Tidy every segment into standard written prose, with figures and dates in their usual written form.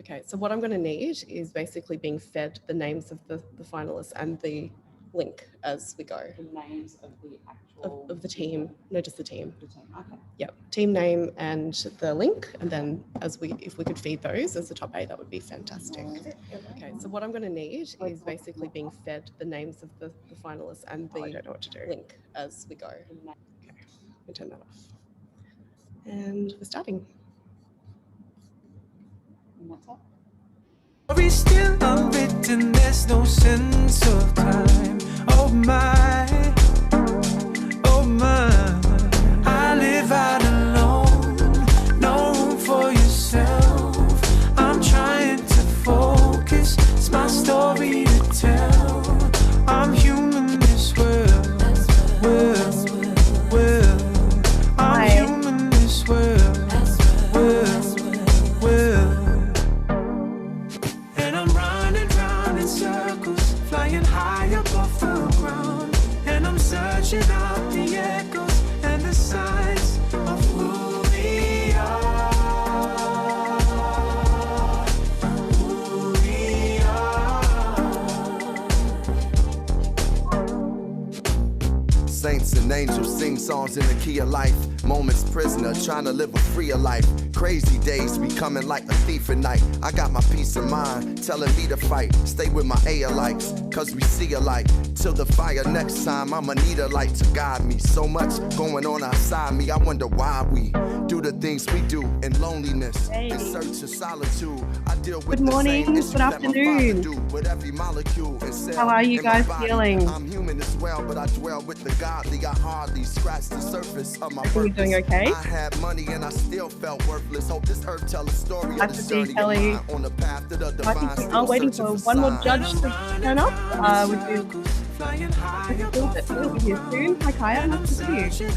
Okay, so what I'm going to need is basically being fed the names of the finalists and the link as we go. The names of the actual... Of the team, no, just the team. The team, okay. Yep, team name and the link, and then if we could feed those as the top 8, that would be fantastic. Okay, so what I'm going to need is basically being fed the names of the finalists and the I don't know what to do. link as we go. Okay, let me turn that off. And we're starting. And that's all. Story still unwritten, there's no sense of time. Oh my, oh my. I live out alone, no room for yourself. I'm trying to focus, it's my story to tell. I'm human as well, I'm human as well. And I'm running round in circles, flying high above the ground. And I'm searching out the echoes and the signs of who we are. Who we are. Saints and angels sing songs in the key of life. Moments prisoner, trying to live a freer life. Crazy days be coming like a thief at night. I got my peace of mind, telling me to fight. Stay with my A-likes, cause we see alike. Till the fire next time, I'ma need a light to guide me. So much going on outside me, I wonder why we do the things we do in loneliness. In search of solitude, I deal with Good morning, good afternoon. How are you guys feeling? I'm human as well, but I dwell with the godly. I hardly scratch the surface of my Are you doing okay? I had money and I still felt worthless. Hope this earth tell a story Nice of to the see you, journey Kelly. of mine on the path to the I divine. think we are waiting for one more judge to turn up. Would you we'll be here soon. Hi Kaya, nice to see you.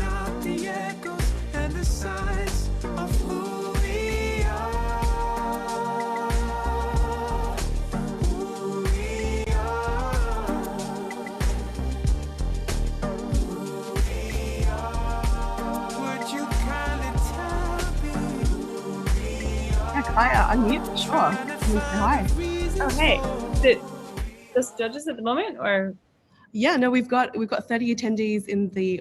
Yeah, Kaya, unmute, sure. Can you say hi? Oh, hey. Is it just judges at the moment, or? Yeah, no, we've got 30 attendees in the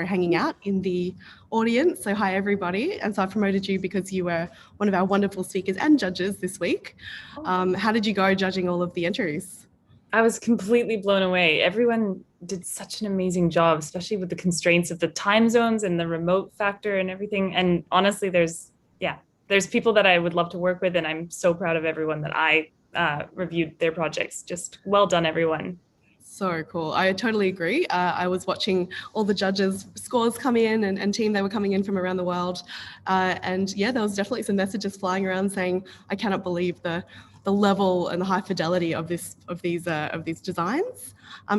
hanging out in the audience. So hi everybody. And so I promoted you because you were one of our wonderful speakers and judges this week. How did you go judging all of the entries? I was completely blown away. Everyone did such an amazing job, especially with the constraints of the time zones and the remote factor and everything. And honestly, there's people that I would love to work with, and I'm so proud of everyone that I reviewed their projects. Just well done, everyone. So cool. I totally agree. I was watching all the judges' scores come in and team, they were coming in from around the world. And yeah, there was definitely some messages flying around saying, I cannot believe the level and the high fidelity of these designs.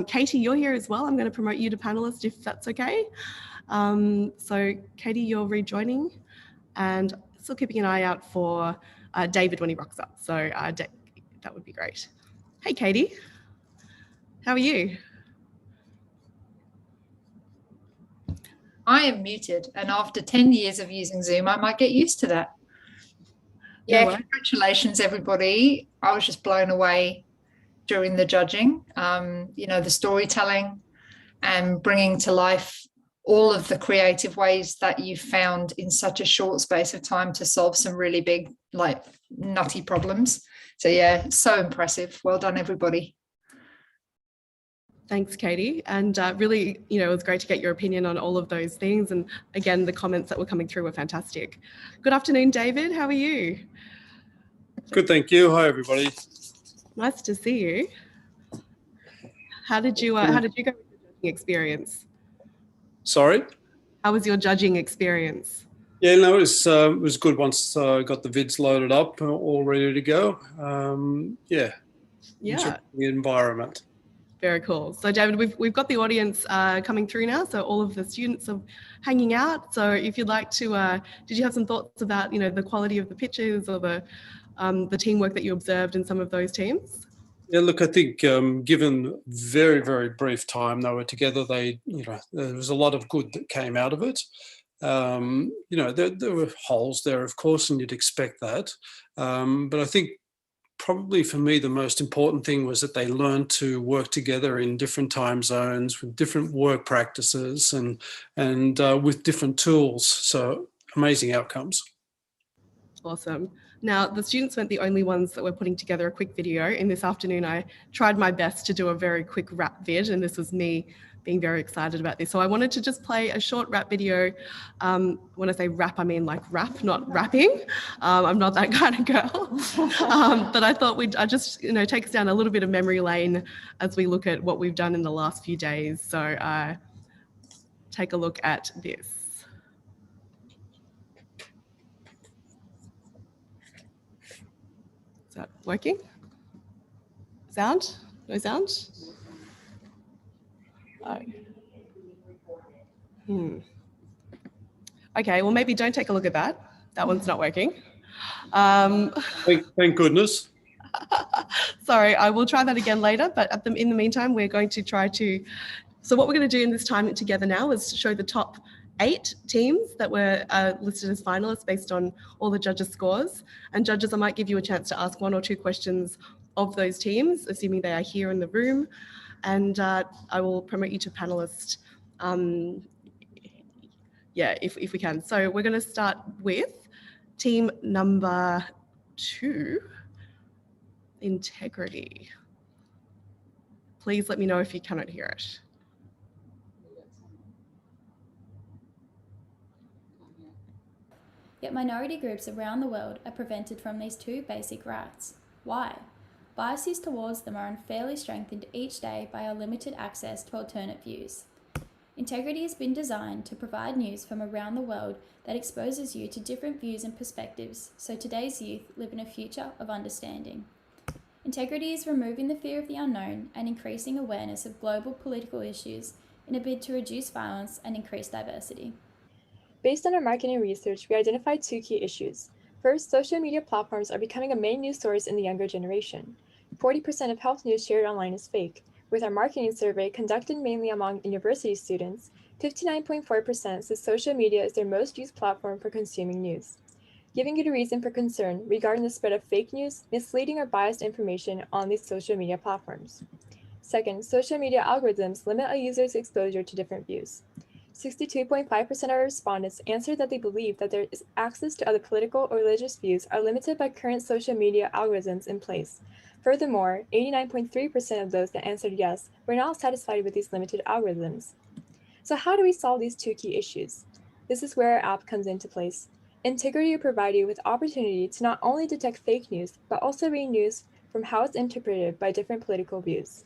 Katie, you're here as well. I'm going to promote you to panelist if that's okay. So Katie, you're rejoining, and still keeping an eye out for David when he rocks up. So that would be great. Hey, Katie. How are you? I am muted, and after 10 years of using Zoom, I might get used to that. Yeah, congratulations, everybody. I was just blown away during the judging. The storytelling and bringing to life all of the creative ways that you found in such a short space of time to solve some really big, like, nutty problems. So yeah, so impressive. Well done, everybody. Thanks, Katie. And really, it was great to get your opinion on all of those things. And again, the comments that were coming through were fantastic. Good afternoon, David. How are you? Good, thank you. Hi, everybody. Nice to see you. How did you go with your judging experience? Sorry? How was your judging experience? Yeah, no, it was good once I got the vids loaded up, all ready to go. Yeah. The environment. Very cool. So David, we've got the audience coming through now. So all of the students are hanging out. So if you'd like to, did you have some thoughts about, the quality of the pitches or the teamwork that you observed in some of those teams? Yeah, look, I think given very, very brief time they were together, there was a lot of good that came out of it. There were holes there, of course, and you'd expect that. But I think probably for me, the most important thing was that they learned to work together in different time zones with different work practices and with different tools. So amazing outcomes. Awesome. Now, the students weren't the only ones that were putting together a quick video. In this afternoon, I tried my best to do a very quick rap vid, and this was me being very excited about this. So I wanted to just play a short rap video. When I say rap, I mean like rap, not rapping. I'm not that kind of girl. But I thought I'd just take us down a little bit of memory lane as we look at what we've done in the last few days. So take a look at this. Is that working? Sound? No sound? Oh. Okay, well, maybe don't take a look at that. That one's not working. Thank goodness. Sorry, I will try that again later, but in the meantime, we're going to try to... So what we're going to do in this time together now is show the top 8 teams that were listed as finalists based on all the judges' scores. And judges, I might give you a chance to ask 1 or 2 questions of those teams, assuming they are here in the room. And I will promote you to panelist, if we can. So we're going to start with team number 2, Integrity. Please let me know if you cannot hear it. Yet minority groups around the world are prevented from these 2 basic rights. Why? Biases towards them are unfairly strengthened each day by our limited access to alternate views. Integrity has been designed to provide news from around the world that exposes you to different views and perspectives, so today's youth live in a future of understanding. Integrity is removing the fear of the unknown and increasing awareness of global political issues in a bid to reduce violence and increase diversity. Based on our marketing research, we identified 2 key issues. First, social media platforms are becoming a main news source in the younger generation. 40% of health news shared online is fake. With our marketing survey conducted mainly among university students, 59.4% says social media is their most used platform for consuming news, giving it a reason for concern regarding the spread of fake news, misleading or biased information on these social media platforms. Second, social media algorithms limit a user's exposure to different views. 62.5% of our respondents answered that they believe that their access to other political or religious views are limited by current social media algorithms in place. Furthermore, 89.3% of those that answered yes were not satisfied with these limited algorithms. So how do we solve these 2 key issues? This is where our app comes into place. Integrity will provide you with opportunity to not only detect fake news, but also read news from how it's interpreted by different political views.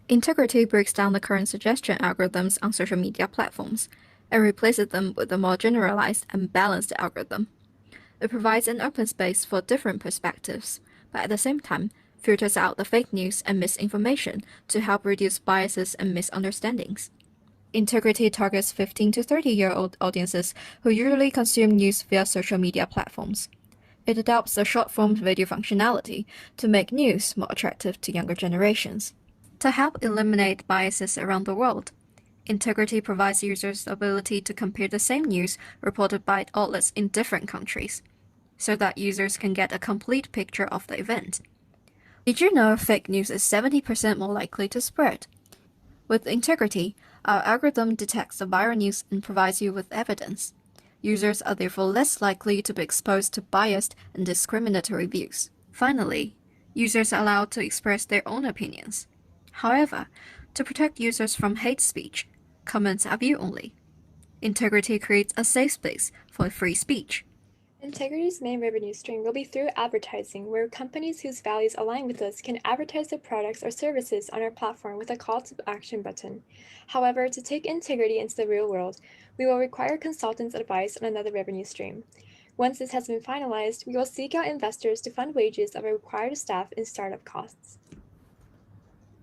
Integrity breaks down the current suggestion algorithms on social media platforms and replaces them with a more generalized and balanced algorithm. It provides an open space for different perspectives, but at the same time, filters out the fake news and misinformation to help reduce biases and misunderstandings. Integrity targets 15 to 30-year-old audiences who usually consume news via social media platforms. It adopts the short-form video functionality to make news more attractive to younger generations. To help eliminate biases around the world, Integrity provides users the ability to compare the same news reported by outlets in different countries, so that users can get a complete picture of the event. Did you know fake news is 70% more likely to spread? With Integrity, our algorithm detects the viral news and provides you with evidence. Users are therefore less likely to be exposed to biased and discriminatory views. Finally, users are allowed to express their own opinions. However, to protect users from hate speech, comments are view-only. Integrity creates a safe space for free speech. Integrity's main revenue stream will be through advertising, where companies whose values align with us can advertise their products or services on our platform with a call to action button. However, to take Integrity into the real world, we will require consultants' advice on another revenue stream. Once this has been finalized, we will seek out investors to fund wages of our required staff and startup costs.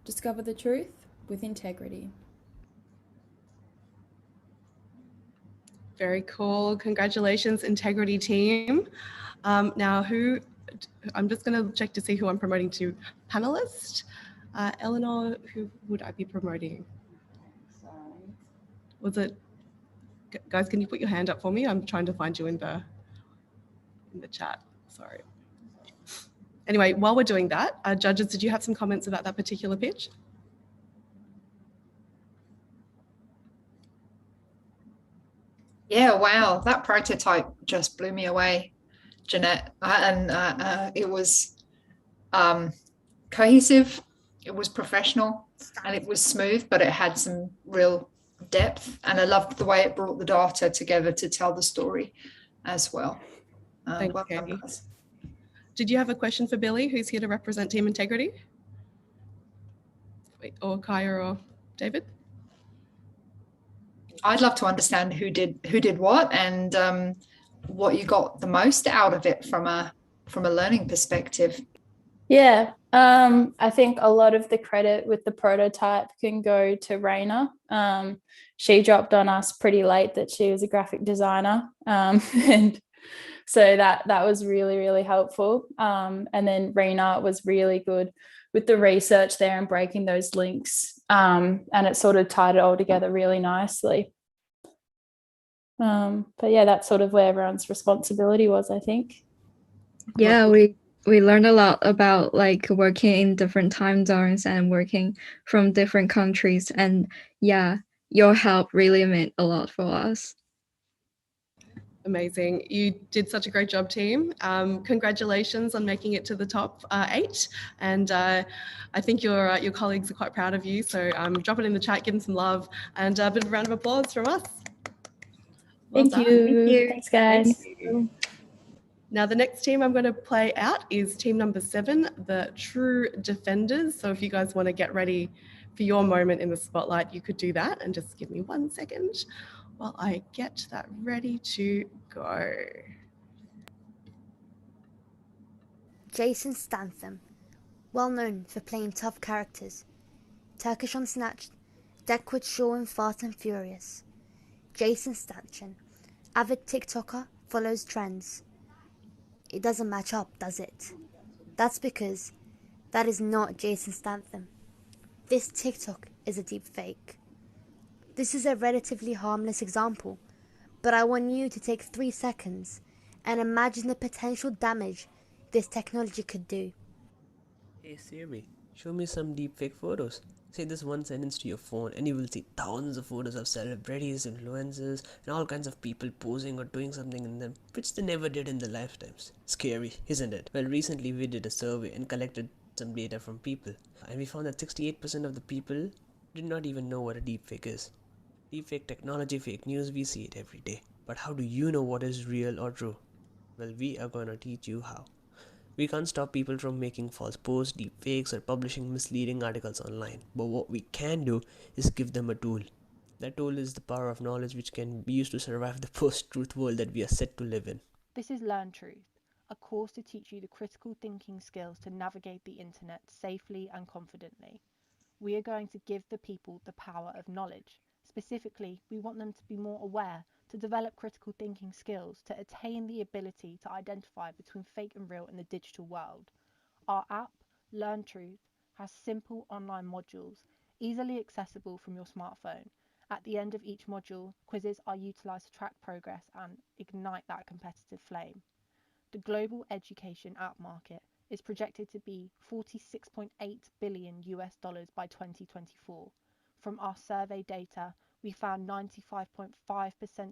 Discover the truth with Integrity. Very cool. Congratulations, Integrity team. Now, I'm just going to check to see who I'm promoting to panelist. Eleanor, who would I be promoting? Was it Guys, can you put your hand up for me? I'm trying to find you in the chat. Sorry. Anyway, while we're doing that, judges, did you have some comments about that particular pitch? Yeah, wow, that prototype just blew me away, Jeanette. It was cohesive, it was professional, and it was smooth, but it had some real depth. And I loved the way it brought the data together to tell the story as well. Thanks, Well Katie. done, guys. Did you have a question for Billy, who's here to represent Team Integrity? Wait, or Kaya or David? I'd love to understand who did what, and what you got the most out of it from a learning perspective. Yeah, I think a lot of the credit with the prototype can go to Raina. She dropped on us pretty late that she was a graphic designer, and so that was really, really helpful. And then Raina was really good with the research there and breaking those links, and it sort of tied it all together really nicely. But yeah, that's sort of where everyone's responsibility was, I think. Yeah, we learned a lot about like working in different time zones and working from different countries. And yeah, your help really meant a lot for us. Amazing. You did such a great job, team. Congratulations on making it to the top 8. And I think your colleagues are quite proud of you. So drop it in the chat, give them some love, and a bit of a round of applause from us. Well Thank you. Thanks, guys. Thank you. Now, the next team I'm going to play out is team number 7, the True Defenders. So if you guys want to get ready for your moment in the spotlight, you could do that. And just give me 1 second while I get that ready to go. Jason Statham, well known for playing tough characters. Turkish on Snatched, Deckwood Shaw in Fast and Furious. Jason Statham, avid TikToker, follows trends. It doesn't match up, does it? That's because that is not Jason Statham. This TikTok is a deep fake. This is a relatively harmless example, but I want you to take 3 seconds and imagine the potential damage this technology could do. Hey Siri, show me some deepfake photos. Say this one sentence to your phone and you will see thousands of photos of celebrities, influencers, and all kinds of people posing or doing something in them which they never did in their lifetimes. Scary, isn't it? Well, recently we did a survey and collected some data from people, and we found that 68% of the people did not even know what a deepfake is. Deepfake technology, fake news, we see it every day. But how do you know what is real or true? Well, we are going to teach you how. We can't stop people from making false posts, deep fakes, or publishing misleading articles online. But what we can do is give them a tool. That tool is the power of knowledge which can be used to survive the post-truth world that we are set to live in. This is Learn Truth, a course to teach you the critical thinking skills to navigate the internet safely and confidently. We are going to give the people the power of knowledge. Specifically, we want them to be more aware, to develop critical thinking skills, to attain the ability to identify between fake and real in the digital world. Our app, Learn Truth, has simple online modules, easily accessible from your smartphone. At the end of each module, quizzes are utilised to track progress and ignite that competitive flame. The global education app market is projected to be $46.8 billion by 2024. From our survey data, we found 95.5%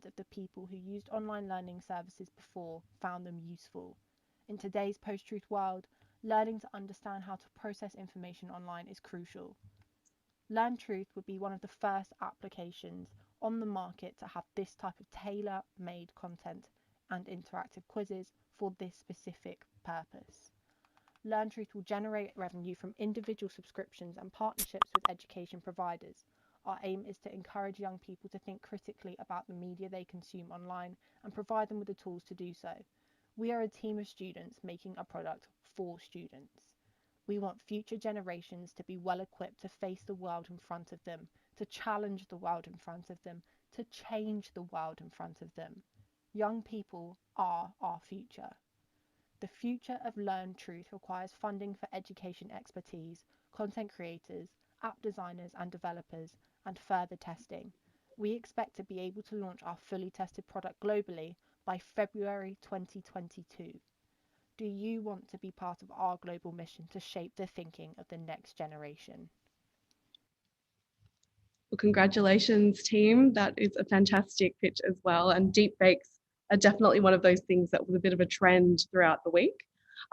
of the people who used online learning services before found them useful. In today's post-truth world, learning to understand how to process information online is crucial. Learn Truth would be one of the first applications on the market to have this type of tailor-made content and interactive quizzes for this specific purpose. Learn Truth will generate revenue from individual subscriptions and partnerships with education providers. Our aim is to encourage young people to think critically about the media they consume online and provide them with the tools to do so. We are a team of students making a product for students. We want future generations to be well equipped to face the world in front of them, to challenge the world in front of them, to change the world in front of them. Young people are our future. The future of Learn Truth requires funding for education expertise, content creators, app designers and developers, and further testing. We expect to be able to launch our fully tested product globally by February 2022. Do you want to be part of our global mission to shape the thinking of the next generation? Well, congratulations, team. That is a fantastic pitch as well. And deepfakes are definitely one of those things that was a bit of a trend throughout the week.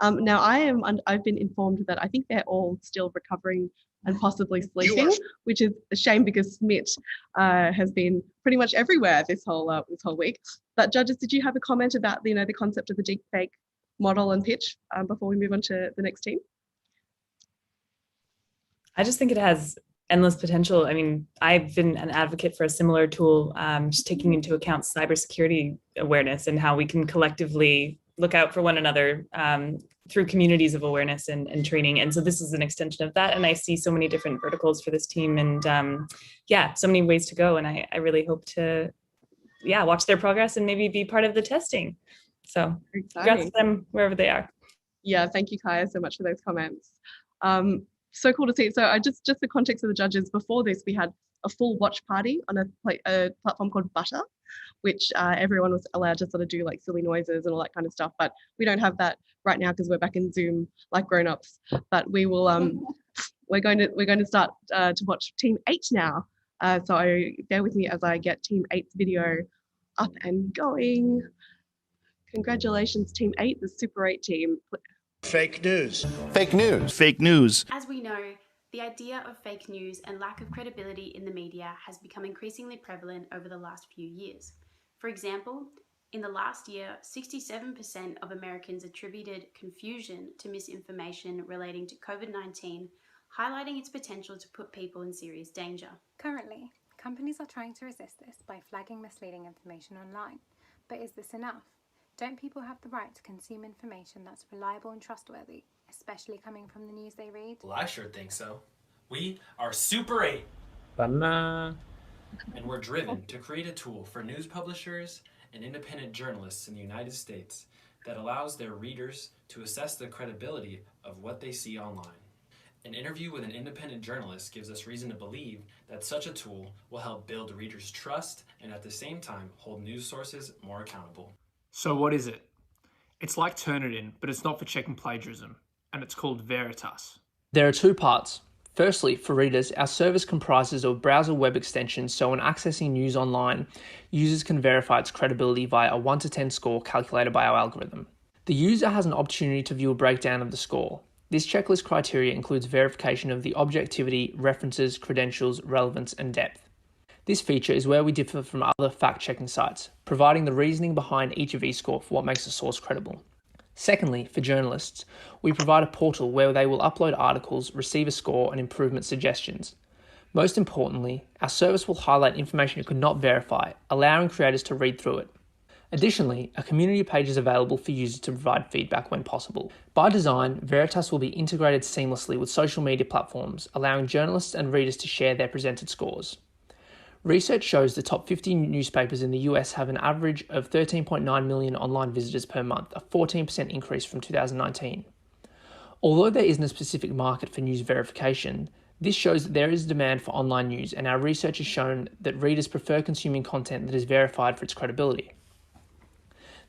Now, I've been informed that I think they're all still recovering and possibly sleeping, which is a shame because Smith has been pretty much everywhere this whole week. But judges, did you have a comment about the concept of the deepfake model and pitch before we move on to the next team? I just think it has endless potential. I mean, I've been an advocate for a similar tool, just taking into account cybersecurity awareness and how we can collectively look out for one another through communities of awareness and training. And so this is an extension of that. And I see so many different verticals for this team and so many ways to go. And I really hope to, watch their progress and maybe be part of the testing. So congrats to them wherever they are. Yeah, thank you, Kaya, so much for those comments. So cool to see. So just the context of the judges, before this, we had a full watch party on a platform called Butter, which everyone was allowed to sort of do like silly noises and all that kind of stuff. But we don't have that right now because we're back in Zoom like grown-ups. But we will we're going to start to watch Team 8 now. So bear with me as I get Team 8's video up and going. Congratulations, Team 8, the Super 8 team. Fake news. Fake news. Fake news. As we know, the idea of fake news and lack of credibility in the media has become increasingly prevalent over the last few years. For example, in the last year, 67% of Americans attributed confusion to misinformation relating to COVID-19, highlighting its potential to put people in serious danger. Currently, companies are trying to resist this by flagging misleading information online. But is this enough? Don't people have the right to consume information that's reliable and trustworthy, especially coming from the news they read? Well, I sure think so. We are Super 8. Banana. And we're driven to create a tool for news publishers and independent journalists in the United States that allows their readers to assess the credibility of what they see online. An interview with an independent journalist gives us reason to believe that such a tool will help build readers' trust and at the same time hold news sources more accountable. So what is it? It's like Turnitin, but it's not for checking plagiarism, and it's called Veritas. There are two parts. Firstly, for readers, our service comprises of browser web extensions, so when accessing news online, users can verify its credibility via a 1 to 10 score calculated by our algorithm. The user has an opportunity to view a breakdown of the score. This checklist criteria includes verification of the objectivity, references, credentials, relevance, and depth. This feature is where we differ from other fact-checking sites, providing the reasoning behind each of these scores for what makes a source credible. Secondly, for journalists, we provide a portal where they will upload articles, receive a score, and improvement suggestions. Most importantly, our service will highlight information you could not verify, allowing creators to read through it. Additionally, a community page is available for users to provide feedback when possible. By design, Veritas will be integrated seamlessly with social media platforms, allowing journalists and readers to share their presented scores. Research shows the top 50 newspapers in the US have an average of 13.9 million online visitors per month, a 14% increase from 2019. Although there isn't a specific market for news verification, this shows that there is demand for online news, and our research has shown that readers prefer consuming content that is verified for its credibility.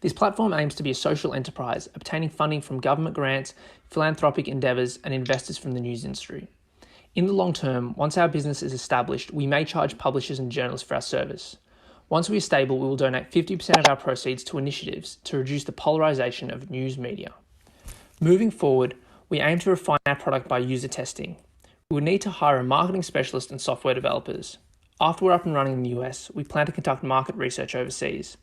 This platform aims to be a social enterprise, obtaining funding from government grants, philanthropic endeavours, and investors from the news industry. In the long term, once our business is established, we may charge publishers and journalists for our service. Once we are stable, we will donate 50% of our proceeds to initiatives to reduce the polarisation of news media. Moving forward, we aim to refine our product by user testing. We will need to hire a marketing specialist and software developers. After we're up and running in the US, we plan to conduct market research overseas.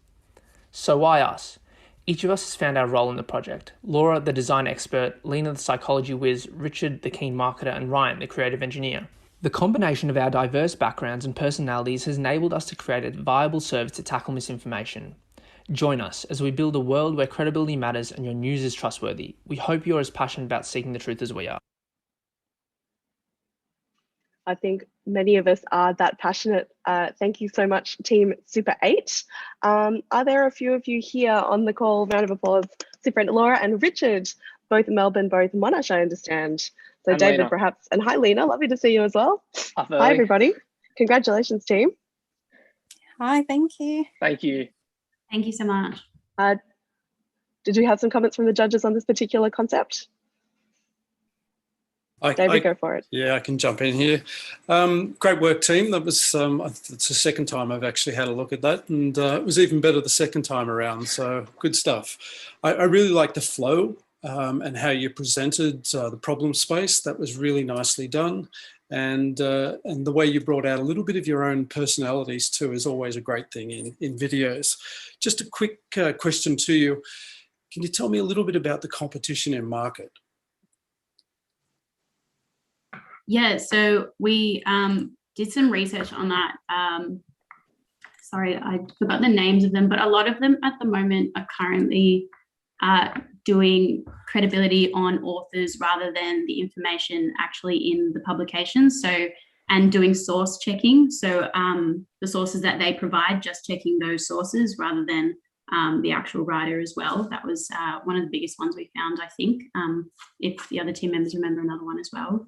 So why us? Each of us has found our role in the project. Laura, the design expert, Lena, the psychology whiz, Richard, the keen marketer, and Ryan, the creative engineer. The combination of our diverse backgrounds and personalities has enabled us to create a viable service to tackle misinformation. Join us as we build a world where credibility matters and your news is trustworthy. We hope you're as passionate about seeking the truth as we are. I think many of us are that passionate. Thank you so much, Team Super 8. Are there a few of you here on the call? Round of applause. Super 8, Laura and Richard, both Melbourne, both Monash, I understand. So And David, Lena. perhaps, and hi, Lena. Lovely to see you as well. Hi, Hi, everybody. Congratulations, team. Hi, thank you. Thank you. Thank you so much. Did you have some comments from the judges on this particular concept? David, go for it. Yeah, I can jump in here. Great work, team. That was it's the second time I've actually had a look at that, and it was even better the second time around. So good stuff. I really like the flow and how you presented the problem space. That was really nicely done, and the way you brought out a little bit of your own personalities too is always a great thing in videos. Just a quick question to you. Can you tell me a little bit about the competition in market? Yeah, so we did some research on that. Sorry, I forgot the names of them, but a lot of them at the moment are currently doing credibility on authors rather than the information actually in the publication. So, and doing source checking. So the sources that they provide, just checking those sources rather than the actual writer as well. That was one of the biggest ones we found, I think, if the other team members remember another one as well.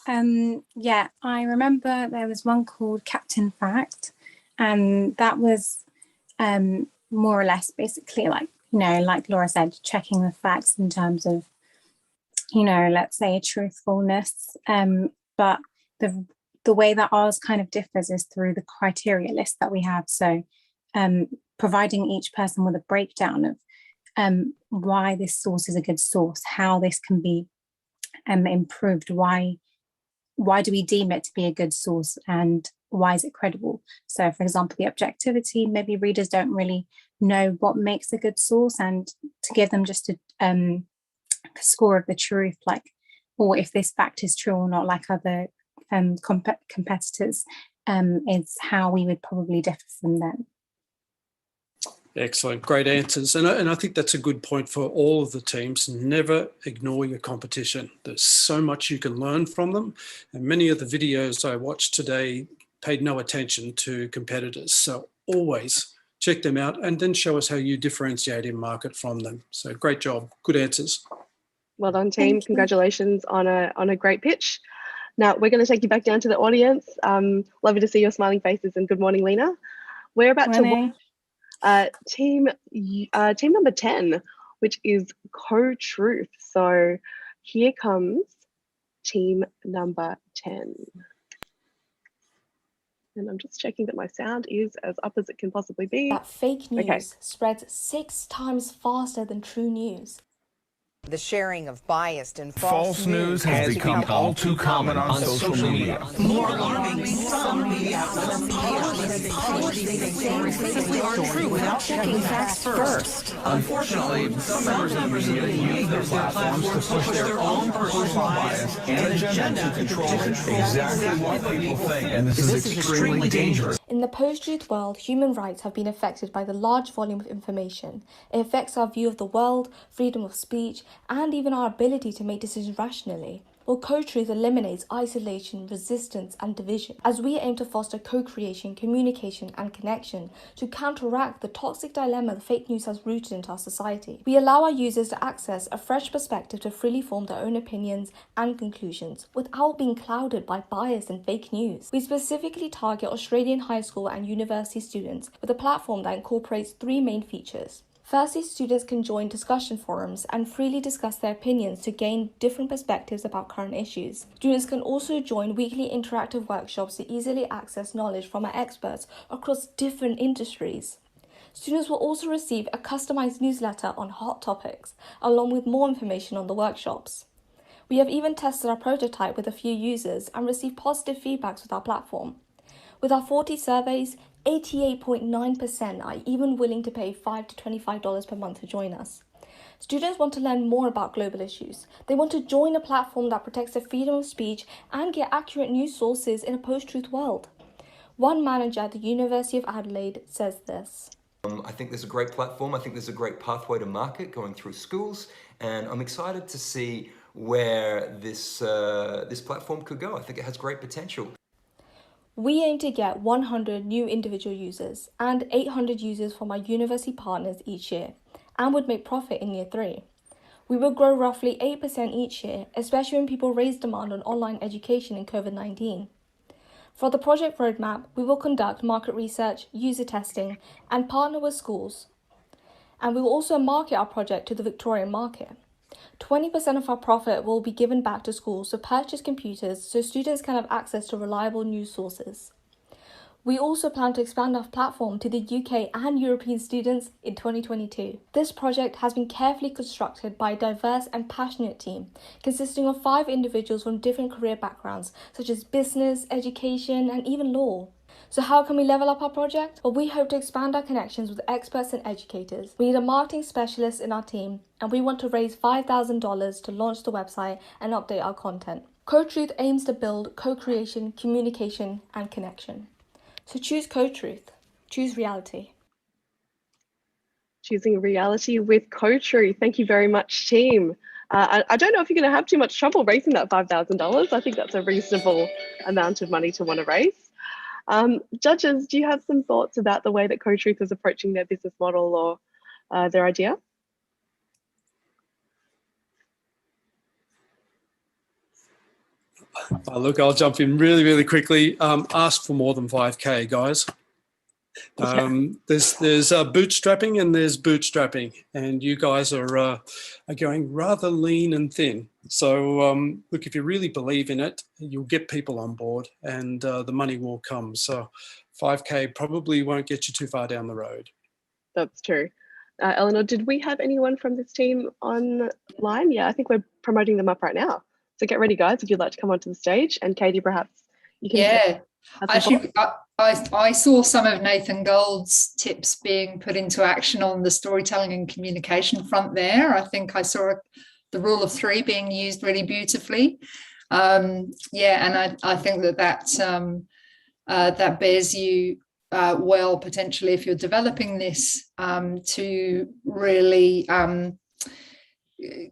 Yeah, I remember there was one called Captain Fact, and that was more or less basically like, like Laura said, checking the facts in terms of, let's say truthfulness. But the way that ours kind of differs is through the criteria list that we have. So providing each person with a breakdown of why this source is a good source, how this can be improved, why do we deem it to be a good source, and why is it credible? So for example, the objectivity, maybe readers don't really know what makes a good source, and to give them just a score of the truth, like, or if this fact is true or not, like other competitors, is how we would probably differ from them. Excellent, great answers. And I think that's a good point for all of the teams. Never ignore your competition. There's so much you can learn from them. And many of the videos I watched today paid no attention to competitors. So always check them out and then show us how you differentiate in market from them. So great job, good answers. Well done, team. Congratulations on a great pitch. Now we're going to take you back down to the audience. Lovely to see your smiling faces, and good morning, Lena. We're about to watch team number 10, which is Co-Truth. So here comes team number 10. And I'm just checking that my sound is as up as it can possibly be. That fake news spreads 6 times faster than true news. The sharing of biased and False news has become all too common on social media. More alarming, some media outlets publish these stories are true without checking facts first. Unfortunately, some members of the media use their platforms to push their own personal bias and agenda to control exactly what people think, and this is extremely dangerous. In the post-truth world, human rights have been affected by the large volume of information. It affects our view of the world, freedom of speech, and even our ability to make decisions rationally. Well, co-truth eliminates isolation, resistance, and division, as we aim to foster co-creation, communication, and connection to counteract the toxic dilemma that fake news has rooted into our society. We allow our users to access a fresh perspective to freely form their own opinions and conclusions without being clouded by bias and fake news. We specifically target Australian high school and university students with a platform that incorporates 3 main features. Firstly, students can join discussion forums and freely discuss their opinions to gain different perspectives about current issues. Students can also join weekly interactive workshops to easily access knowledge from our experts across different industries. Students will also receive a customized newsletter on hot topics, along with more information on the workshops. We have even tested our prototype with a few users and received positive feedbacks with our platform. With our 40 surveys, 88.9% are even willing to pay $5 to $25 per month to join us. Students want to learn more about global issues. They want to join a platform that protects their freedom of speech and get accurate news sources in a post-truth world. One manager at the University of Adelaide says this. I think there's a great platform. I think there's a great pathway to market going through schools, and I'm excited to see where this platform could go. I think it has great potential. We aim to get 100 new individual users and 800 users from our university partners each year, and would make profit in year 3. We will grow roughly 8% each year, especially when people raise demand on online education in COVID-19. For the project roadmap, we will conduct market research, user testing, and partner with schools. And we will also market our project to the Victorian market. 20% of our profit will be given back to schools to purchase computers so students can have access to reliable news sources. We also plan to expand our platform to the UK and European students in 2022. This project has been carefully constructed by a diverse and passionate team, consisting of 5 individuals from different career backgrounds, such as business, education, and even law. So how can we level up our project? Well, we hope to expand our connections with experts and educators. We need a marketing specialist in our team, and we want to raise $5,000 to launch the website and update our content. Co-Truth aims to build co-creation, communication, and connection. So choose Co-Truth. Choose reality. Choosing reality with Co-Truth. Thank you very much, team. I don't know if you're going to have too much trouble raising that $5,000. I think that's a reasonable amount of money to want to raise. Judges, do you have some thoughts about the way that Co-Truth is approaching their business model or their idea? Look, I'll jump in really quickly. Ask for more than 5K, guys. There's bootstrapping and there's bootstrapping, and you guys are going rather lean and thin. So look, if you really believe in it, you'll get people on board, and the money will come. So 5K probably won't get you too far down the road. That's true. Eleanor, did we have anyone from this team online? Yeah, I think we're promoting them up right now. So get ready, guys, if you'd like to come onto the stage. And Katie, perhaps you can. Yeah, actually, I saw some of Nathan Gold's tips being put into action on the storytelling and communication front there. I think I saw the rule of 3 being used really beautifully. Yeah, and I think that bears you well, potentially, if you're developing this, to really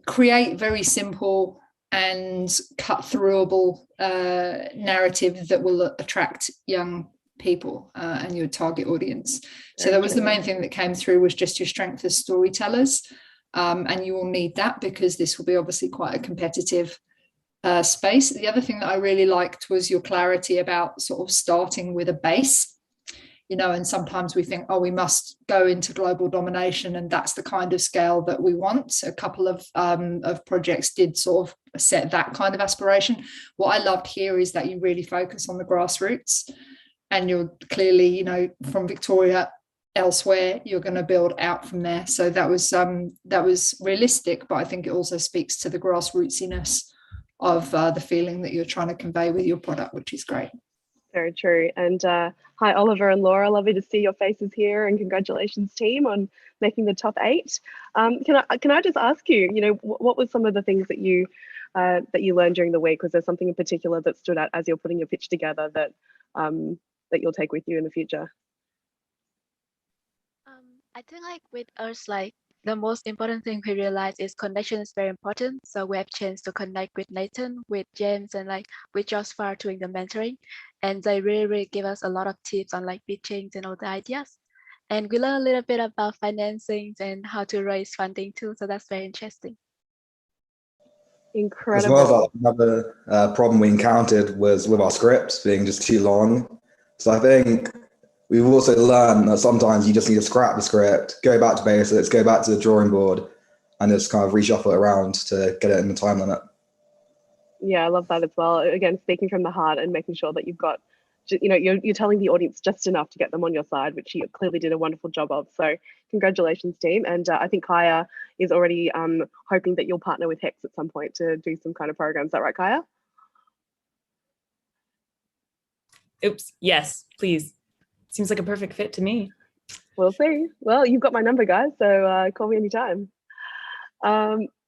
create very simple and cut-throughable narrative that will attract young people and your target audience. So that was the main thing that came through, was just your strength as storytellers. And you will need that because this will be obviously quite a competitive space. The other thing that I really liked was your clarity about sort of starting with a base. You know, and sometimes we think, oh, we must go into global domination, and that's the kind of scale that we want. A couple of projects did sort of set that kind of aspiration. What I loved here is that you really focus on the grassroots, and you're clearly, you know, from Victoria elsewhere, you're going to build out from there. So that was realistic, but I think it also speaks to the grassrootsiness of the feeling that you're trying to convey with your product, which is great. Very true. And hi, Oliver and Laura. Lovely to see your faces here, and congratulations, team, on making the top 8. Can I just ask you, you know, what was some of the things that you learned during the week? Was there something in particular that stood out as you're putting your pitch together that that you'll take with you in the future? I think like with us, like the most important thing we realize is connection is very important. So we have chance to connect with Nathan, with James, and like with Joshua doing the mentoring. And they really give us a lot of tips on like pitching and all the ideas. And we learn a little bit about financing and how to raise funding too. So that's very interesting. Incredible. As well as another problem we encountered was with our scripts being just too long. So I think we've also learned that sometimes you just need to scrap the script, go back to basics, go back to the drawing board, and just kind of reshuffle it around to get it in the time limit. Yeah, I love that as well. Again, speaking from the heart and making sure that you've got, you know, you're telling the audience just enough to get them on your side, which you clearly did a wonderful job of. So congratulations, team. And I think Kaya is already hoping that you'll partner with Hex at some point to do some kind of program. Is that right, Kaya? Oops, yes, please. Seems like a perfect fit to me. We'll see. Well, you've got my number, guys, so call me anytime.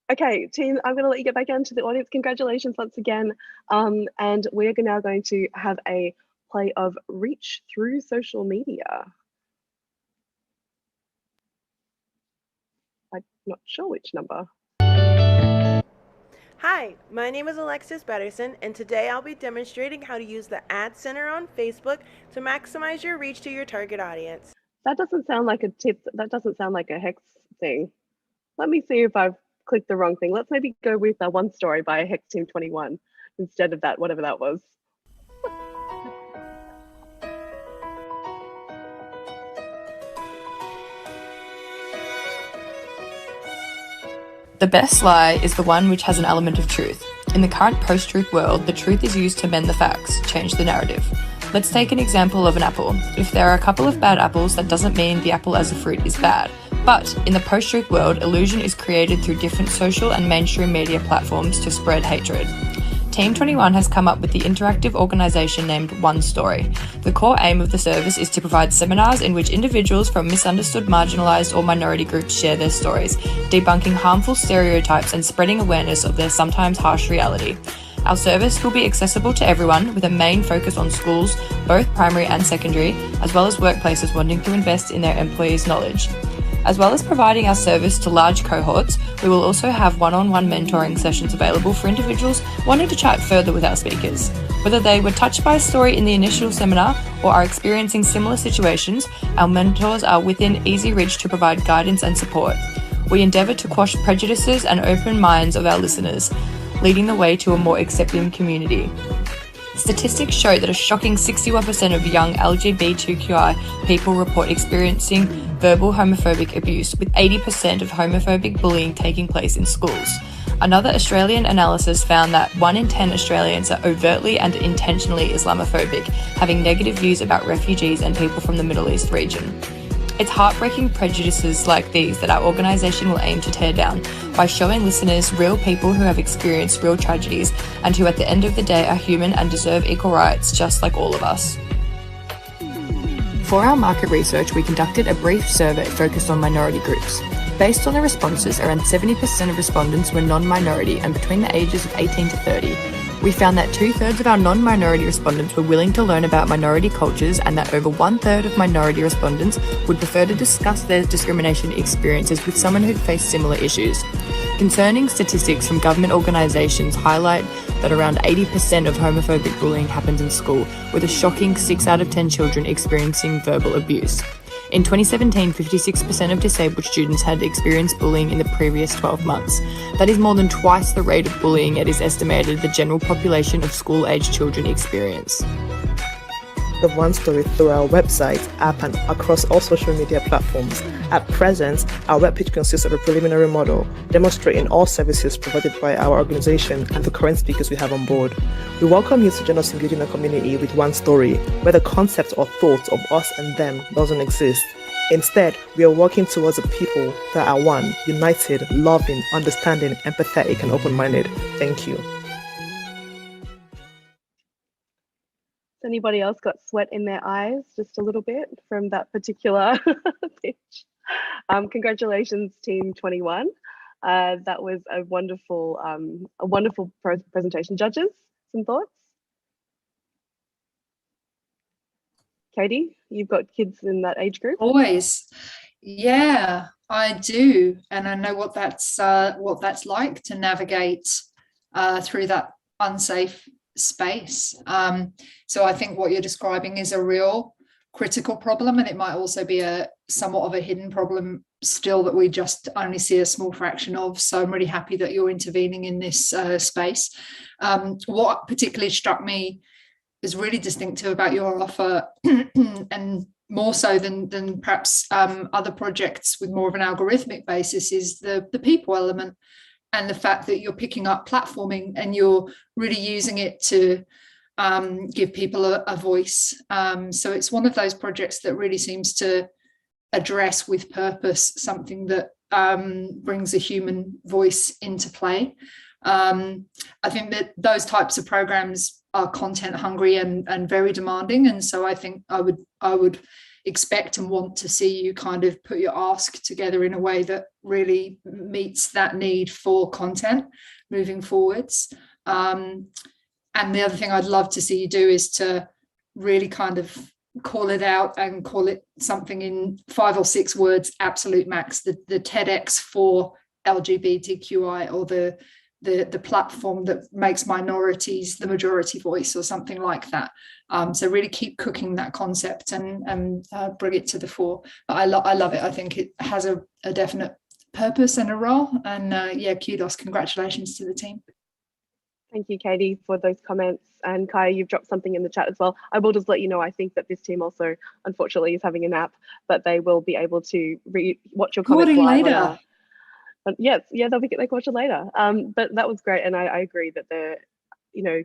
Okay, team, I'm going to let you get back into the audience. Congratulations once again. And we're now going to have a play of Reach through social media. I'm not sure which number. Hi, my name is Alexis Betterson, and today I'll be demonstrating how to use the Ad Center on Facebook to maximize your reach to your target audience. That doesn't sound like a tip. That doesn't sound like a Hex thing. Let me see if I've clicked the wrong thing. Let's maybe go with One Story by Hex Team 21 instead of that, whatever that was. The best lie is the one which has an element of truth. In the current post-truth world, the truth is used to mend the facts, change the narrative. Let's take an example of an apple. If there are a couple of bad apples, that doesn't mean the apple as a fruit is bad. But in the post-truth world, illusion is created through different social and mainstream media platforms to spread hatred. Team 21 has come up with the interactive organisation named One Story. The core aim of the service is to provide seminars in which individuals from misunderstood, marginalised or minority groups share their stories, debunking harmful stereotypes and spreading awareness of their sometimes harsh reality. Our service will be accessible to everyone with a main focus on schools, both primary and secondary, as well as workplaces wanting to invest in their employees' knowledge. As well as providing our service to large cohorts, we will also have one-on-one mentoring sessions available for individuals wanting to chat further with our speakers. Whether they were touched by a story in the initial seminar or are experiencing similar situations, our mentors are within easy reach to provide guidance and support. We endeavour to quash prejudices and open minds of our listeners, leading the way to a more accepting community. Statistics show that a shocking 61% of young LGBTQI people report experiencing verbal homophobic abuse, with 80% of homophobic bullying taking place in schools. Another Australian analysis found that 1 in 10 Australians are overtly and intentionally Islamophobic, having negative views about refugees and people from the Middle East region. It's heartbreaking prejudices like these that our organisation will aim to tear down by showing listeners real people who have experienced real tragedies and who at the end of the day are human and deserve equal rights just like all of us. For our market research, we conducted a brief survey focused on minority groups. Based on the responses, around 70% of respondents were non-minority and between the ages of 18 to 30. We found that 2/3 of our non-minority respondents were willing to learn about minority cultures and that over 1/3 of minority respondents would prefer to discuss their discrimination experiences with someone who'd faced similar issues. Concerning statistics from government organisations highlight that around 80% of homophobic bullying happens in school, with a shocking 6 out of 10 children experiencing verbal abuse. In 2017, 56% of disabled students had experienced bullying in the previous 12 months. That is more than twice the rate of bullying it is estimated the general population of school-aged children experience. The One Story through our website, app and across all social media platforms. At present, our webpage consists of a preliminary model demonstrating all services provided by our organisation and the current speakers we have on board. We welcome you to join us in building a community with One Story, where the concept or thought of us and them doesn't exist. Instead, we are working towards a people that are one, united, loving, understanding, empathetic and open-minded. Thank you. Anybody else got sweat in their eyes just a little bit from that particular pitch? Congratulations, Team 21. That was a wonderful presentation. Judges, some thoughts? Katie, you've got kids in that age group? Always. Yeah, I do. And I know what that's like to navigate through that unsafe space. So I think what you're describing is a real critical problem, and it might also be a somewhat of a hidden problem still that we just only see a small fraction of. So I'm really happy that you're intervening in this space. What particularly struck me is really distinctive about your offer and more so than perhaps other projects with more of an algorithmic basis is the people element. And the fact that you're picking up platforming and you're really using it to give people a voice. So it's one of those projects that really seems to address with purpose something that brings a human voice into play. I think that those types of programs are content hungry and very demanding. And so I think I would expect and want to see you kind of put your ask together in a way that really meets that need for content moving forwards. And the other thing I'd love to see you do is to really kind of call it out and call it something in 5 or 6 words, absolute max, the TEDx for LGBTQI, or the platform that makes minorities the majority voice, or something like that. So really keep cooking that concept and bring it to the fore. But I love it. I think it has a definite purpose and a role. And yeah, kudos, congratulations to the team. Thank you, Katie, for those comments. And Kaya, you've dropped something in the chat as well. I will just let you know, I think that this team also, unfortunately, is having a nap, but they will be able to watch your comments live later. Yes, yeah, they watch it later. But that was great, and I agree that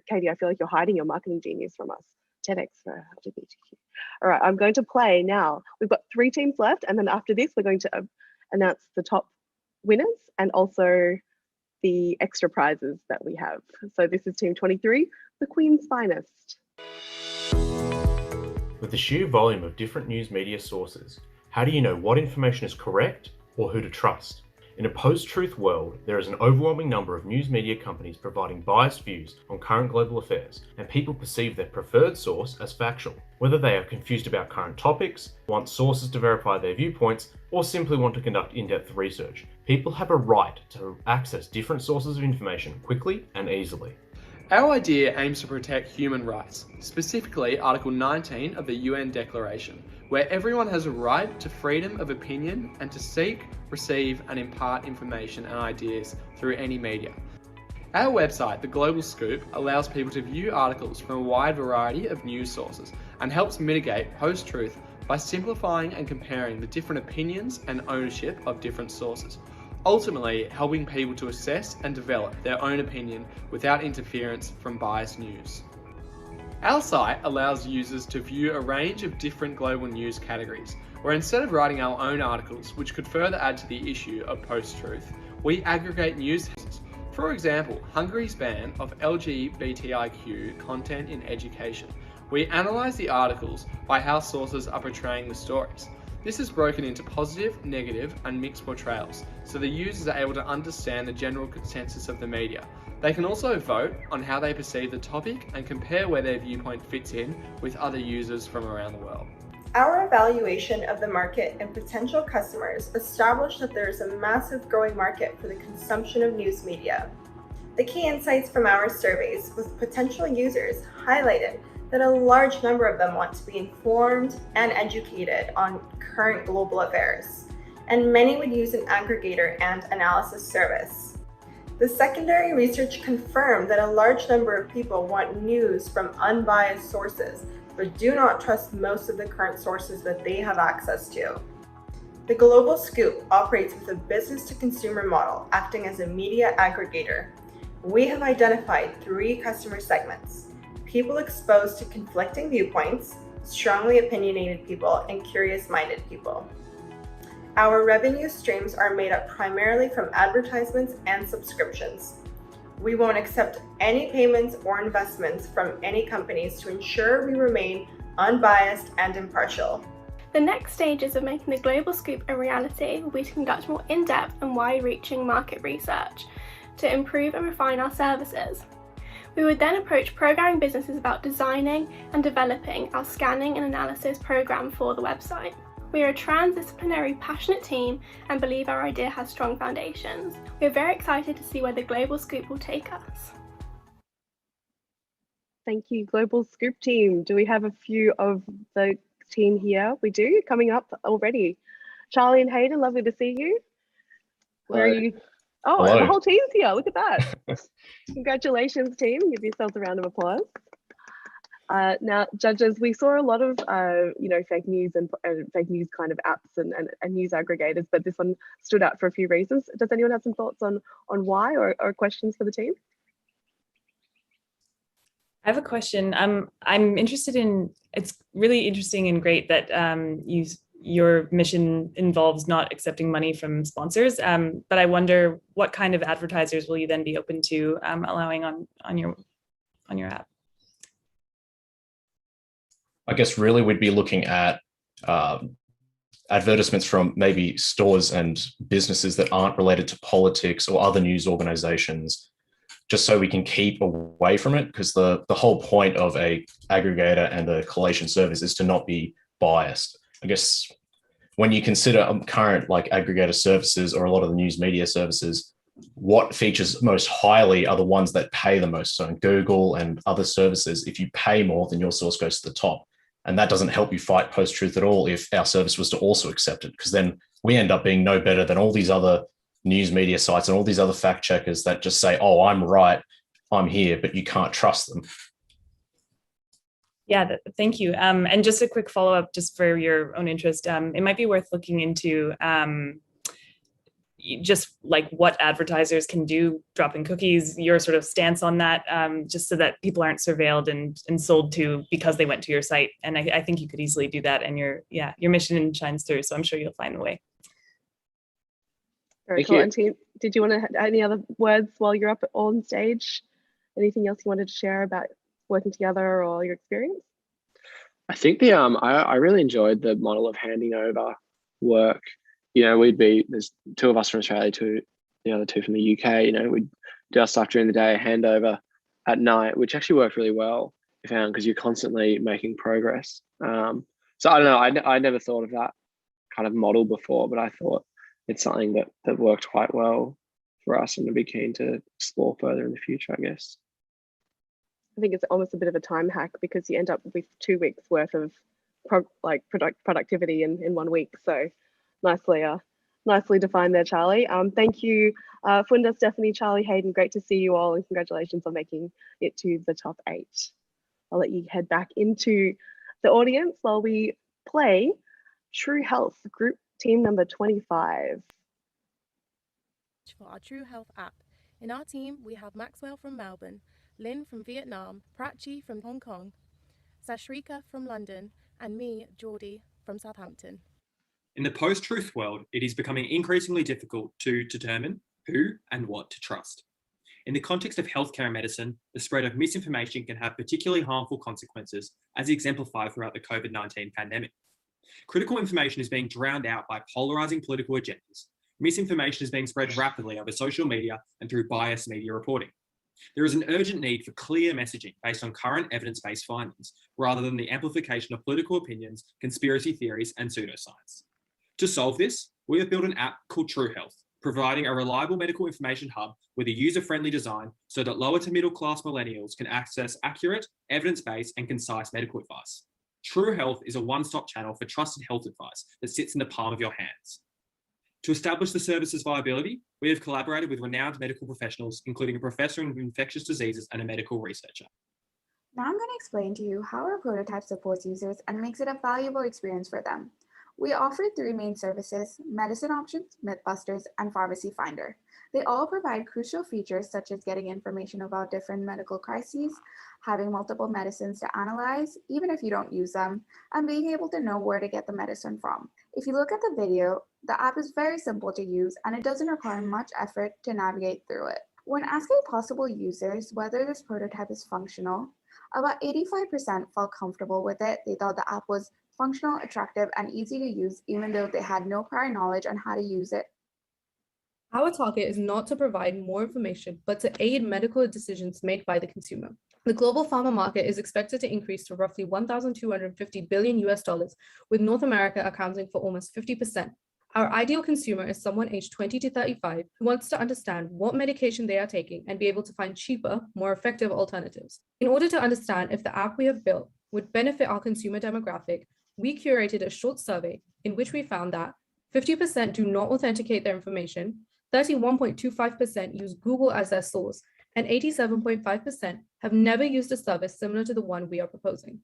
Katie, I feel like you're hiding your marketing genius from us. 10x for LGBTQ. All right, I'm going to play now. We've got 3 teams left, and then after this, we're going to announce the top winners and also the extra prizes that we have. So this is Team 23, the Queen's Finest. With the sheer volume of different news media sources, how do you know what information is correct or who to trust? In a post-truth world, there is an overwhelming number of news media companies providing biased views on current global affairs, and people perceive their preferred source as factual. Whether they are confused about current topics, want sources to verify their viewpoints, or simply want to conduct in-depth research, people have a right to access different sources of information quickly and easily. Our idea aims to protect human rights, specifically Article 19 of the UN Declaration, where everyone has a right to freedom of opinion and to seek, receive, and impart information and ideas through any media. Our website, The Global Scoop, allows people to view articles from a wide variety of news sources and helps mitigate post-truth by simplifying and comparing the different opinions and ownership of different sources, ultimately helping people to assess and develop their own opinion without interference from biased news. Our site allows users to view a range of different global news categories, where instead of writing our own articles, which could further add to the issue of post-truth, we aggregate news. For example, Hungary's ban of LGBTIQ content in education. We analyse the articles by how sources are portraying the stories. This is broken into positive, negative, and mixed portrayals, so the users are able to understand the general consensus of the media. They can also vote on how they perceive the topic and compare where their viewpoint fits in with other users from around the world. Our evaluation of the market and potential customers established that there is a massive growing market for the consumption of news media. The key insights from our surveys with potential users highlighted that a large number of them want to be informed and educated on current global affairs, and many would use an aggregator and analysis service. The secondary research confirmed that a large number of people want news from unbiased sources, but do not trust most of the current sources that they have access to. The Global Scoop operates with a business-to-consumer model, acting as a media aggregator. We have identified 3 customer segments: people exposed to conflicting viewpoints, strongly opinionated people, and curious-minded people. Our revenue streams are made up primarily from advertisements and subscriptions. We won't accept any payments or investments from any companies to ensure we remain unbiased and impartial. The next stages of making the Global Scoop a reality will be to conduct more in-depth and wide-reaching market research to improve and refine our services. We would then approach programming businesses about designing and developing our scanning and analysis program for the website. We are a transdisciplinary, passionate team and believe our idea has strong foundations. We are very excited to see where the Global Scoop will take us. Thank you, Global Scoop team. Do we have a few of the team here? We do, coming up already. Charlie and Hayden, lovely to see you. Where are you? Oh, Hello. the whole team's here. Look at that. Congratulations, team. Give yourselves a round of applause. Now, judges, we saw a lot of fake news and fake news kind of apps and news aggregators, but this one stood out for a few reasons. Does anyone have some thoughts on why or questions for the team? I have a question. I'm interested in, it's really interesting and great that your mission involves not accepting money from sponsors, but I wonder what kind of advertisers will you then be open to allowing on your app? I guess really we'd be looking at advertisements from maybe stores and businesses that aren't related to politics or other news organizations, just so we can keep away from it, because the whole point of a aggregator and a collation service is to not be biased. I guess when you consider current aggregator services or a lot of the news media services, what features most highly are the ones that pay the most. So in Google and other services, if you pay more, then your source goes to the top. And that doesn't help you fight post-truth at all if our service was to also accept it, because then we end up being no better than all these other news media sites and all these other fact checkers that just say, oh, I'm right, I'm here, but you can't trust them. Yeah, thank you. And just a quick follow-up, just for your own interest, it might be worth looking into, just like what advertisers can do, dropping cookies, your sort of stance on that, just so that people aren't surveilled and sold to because they went to your site. And I think you could easily do that, and your mission shines through. So I'm sure you'll find the way. Very cool. And team, did you want to add any other words while you're up on stage? Anything else you wanted to share about working together or your experience? I think I really enjoyed the model of handing over work. You know, there's two of us from Australia, the other two from the UK. You know, we'd do our stuff during the day, hand over at night, which actually worked really well, I found, because you're constantly making progress. So I don't know, I never thought of that kind of model before, but I thought it's something that worked quite well for us, and I'd be keen to explore further in the future, I guess. I think it's almost a bit of a time hack, because you end up with 2 weeks worth of productivity in 1 week. So nicely defined there, Charlie. Thank you, Funda, Stephanie, Charlie, Hayden. Great to see you all, and congratulations on making it to the top 8. I'll let you head back into the audience while we play True Health Group Team number 25. For our True Health app. In our team, we have Maxwell from Melbourne, Lynn from Vietnam, Prachi from Hong Kong, Sashrika from London, and me, Geordie, from Southampton. In the post-truth world, it is becoming increasingly difficult to determine who and what to trust. In the context of healthcare and medicine, the spread of misinformation can have particularly harmful consequences, as exemplified throughout the COVID-19 pandemic. Critical information is being drowned out by polarizing political agendas. Misinformation is being spread rapidly over social media and through biased media reporting. There is an urgent need for clear messaging based on current evidence-based findings, rather than the amplification of political opinions, conspiracy theories, and pseudoscience. To solve this, we have built an app called True Health, providing a reliable medical information hub with a user-friendly design so that lower to middle-class millennials can access accurate, evidence-based, and concise medical advice. True Health is a one-stop channel for trusted health advice that sits in the palm of your hands. To establish the service's viability, we have collaborated with renowned medical professionals, including a professor in infectious diseases and a medical researcher. Now I'm going to explain to you how our prototype supports users and makes it a valuable experience for them. We offer 3 main services: Medicine Options, Mythbusters, and Pharmacy Finder. They all provide crucial features such as getting information about different medical crises, having multiple medicines to analyze, even if you don't use them, and being able to know where to get the medicine from. If you look at the video, the app is very simple to use and it doesn't require much effort to navigate through it. When asking possible users whether this prototype is functional, about 85% felt comfortable with it. They thought the app was functional, attractive, and easy to use, even though they had no prior knowledge on how to use it. Our target is not to provide more information, but to aid medical decisions made by the consumer. The global pharma market is expected to increase to roughly $1,250 billion US, with North America accounting for almost 50%. Our ideal consumer is someone aged 20 to 35 who wants to understand what medication they are taking and be able to find cheaper, more effective alternatives. In order to understand if the app we have built would benefit our consumer demographic, we curated a short survey in which we found that 50% do not authenticate their information, 31.25% use Google as their source, and 87.5% have never used a service similar to the one we are proposing.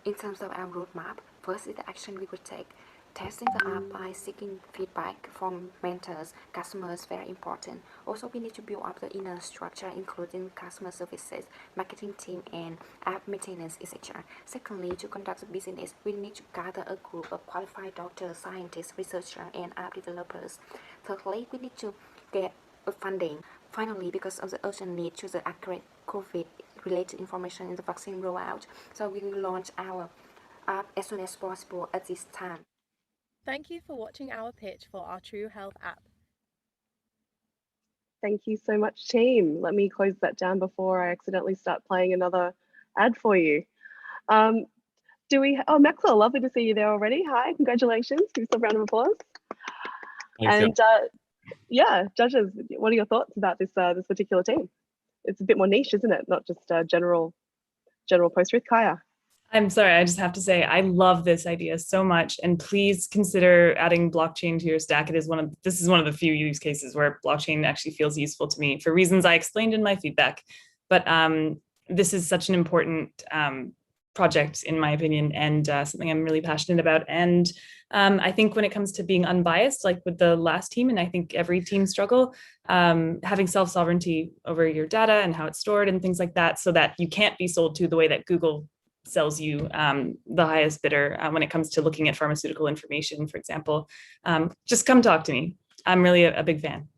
In terms of our roadmap, first is the action we would take. Testing the app by seeking feedback from mentors, customers, very important. Also, we need to build up the inner structure, including customer services, marketing team, and app maintenance, etc. Secondly, to conduct the business, we need to gather a group of qualified doctors, scientists, researchers, and app developers. Thirdly, we need to get funding. Finally, because of the urgent need to the accurate COVID-related information in the vaccine rollout, so we will launch our app as soon as possible at this time. Thank you for watching our pitch for our True Health app. Thank you so much, team. Let me close that down before I accidentally start playing another ad for you. Oh, Maxwell, lovely to see you there already. Hi, congratulations. Give yourself a round of applause. Thanks, and yeah, judges, what are your thoughts about this particular team? It's a bit more niche, isn't it? Not just general post-truth. Kaya. I'm sorry, I just have to say, I love this idea so much, and please consider adding blockchain to your stack. This is one of the few use cases where blockchain actually feels useful to me for reasons I explained in my feedback. But this is such an important project, in my opinion, and something I'm really passionate about. And I think when it comes to being unbiased, like with the last team, and I think every team struggle, having self-sovereignty over your data and how it's stored and things like that, so that you can't be sold to the way that Google sells you the highest bidder when it comes to looking at pharmaceutical information, for example. Just come talk to me. I'm really a big fan.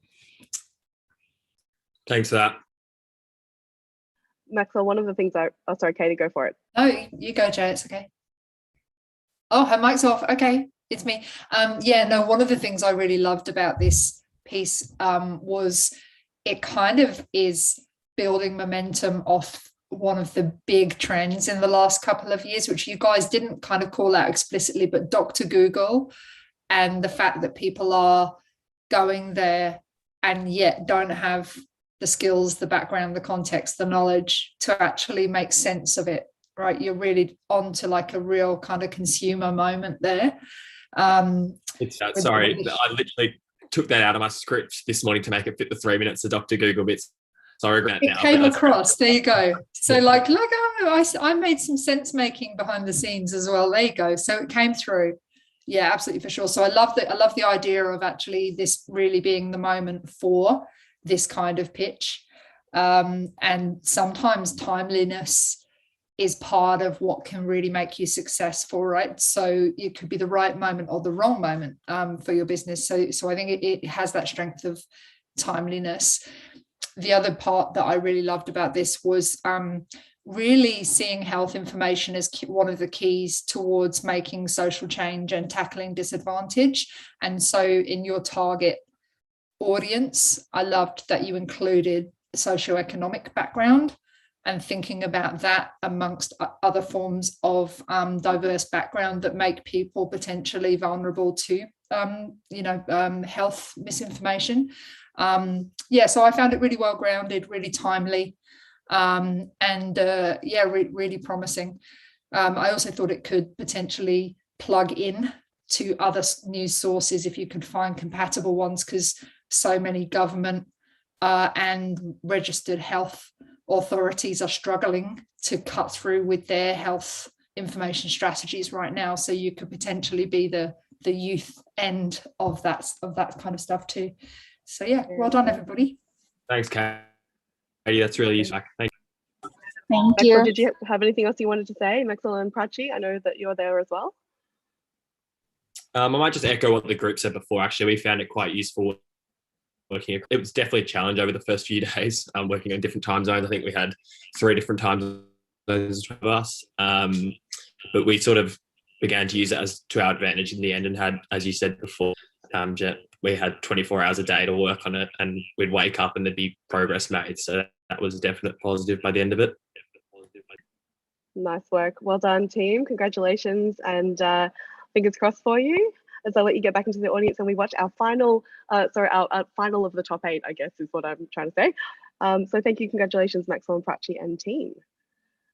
Thanks for that. Maxwell, one of the things oh, sorry, Katie, go for it. No, you go, Jay, it's okay. Oh, her mic's off. Okay, it's me. Yeah, no, one of the things I really loved about this piece was it kind of is building momentum off one of the big trends in the last couple of years, which you guys didn't kind of call out explicitly, but Dr. Google, and the fact that people are going there and yet don't have the skills, the background, the context, the knowledge to actually make sense of it, right? You're really onto like a real kind of consumer moment there. Sorry, I literally took that out of my script this morning to make it fit the 3 minutes of Dr. Google bits. So I regret it now. Came across, there you go. So like I made some sense making behind the scenes as well. There you go. So it came through. Yeah, absolutely, for sure. So I love the idea of actually this really being the moment for this kind of pitch. And sometimes timeliness is part of what can really make you successful, right? So it could be the right moment or the wrong moment for your business. So I think it has that strength of timeliness. The other part that I really loved about this was really seeing health information as one of the keys towards making social change and tackling disadvantage. And so in your target audience, I loved that you included socioeconomic background and thinking about that amongst other forms of diverse background that make people potentially vulnerable to health misinformation. So I found it really well grounded, really timely, really promising. I also thought it could potentially plug in to other news sources if you could find compatible ones, because so many government and registered health authorities are struggling to cut through with their health information strategies right now. So you could potentially be the youth end of that kind of stuff too. So yeah, well done everybody. Thanks, Katie. That's really useful. Thank you. Thank you. Maxwell, did you have anything else you wanted to say? Maxwell and Prachi, I know that you're there as well. I might just echo what the group said before. Actually, we found it quite useful working. It was definitely a challenge over the first few days, working on different time zones. I think we had 3 different time zones of us, but we sort of began to use it to our advantage in the end, and had, as you said before, we had 24 hours a day to work on it, and we'd wake up and there'd be progress made. So that was a definite positive by the end of it. Nice work. Well done, team. Congratulations, and fingers crossed for you as I let you get back into the audience and we watch our final, our final of the top 8, I guess is what I'm trying to say. So thank you, congratulations, Maxwell and Prachi and team.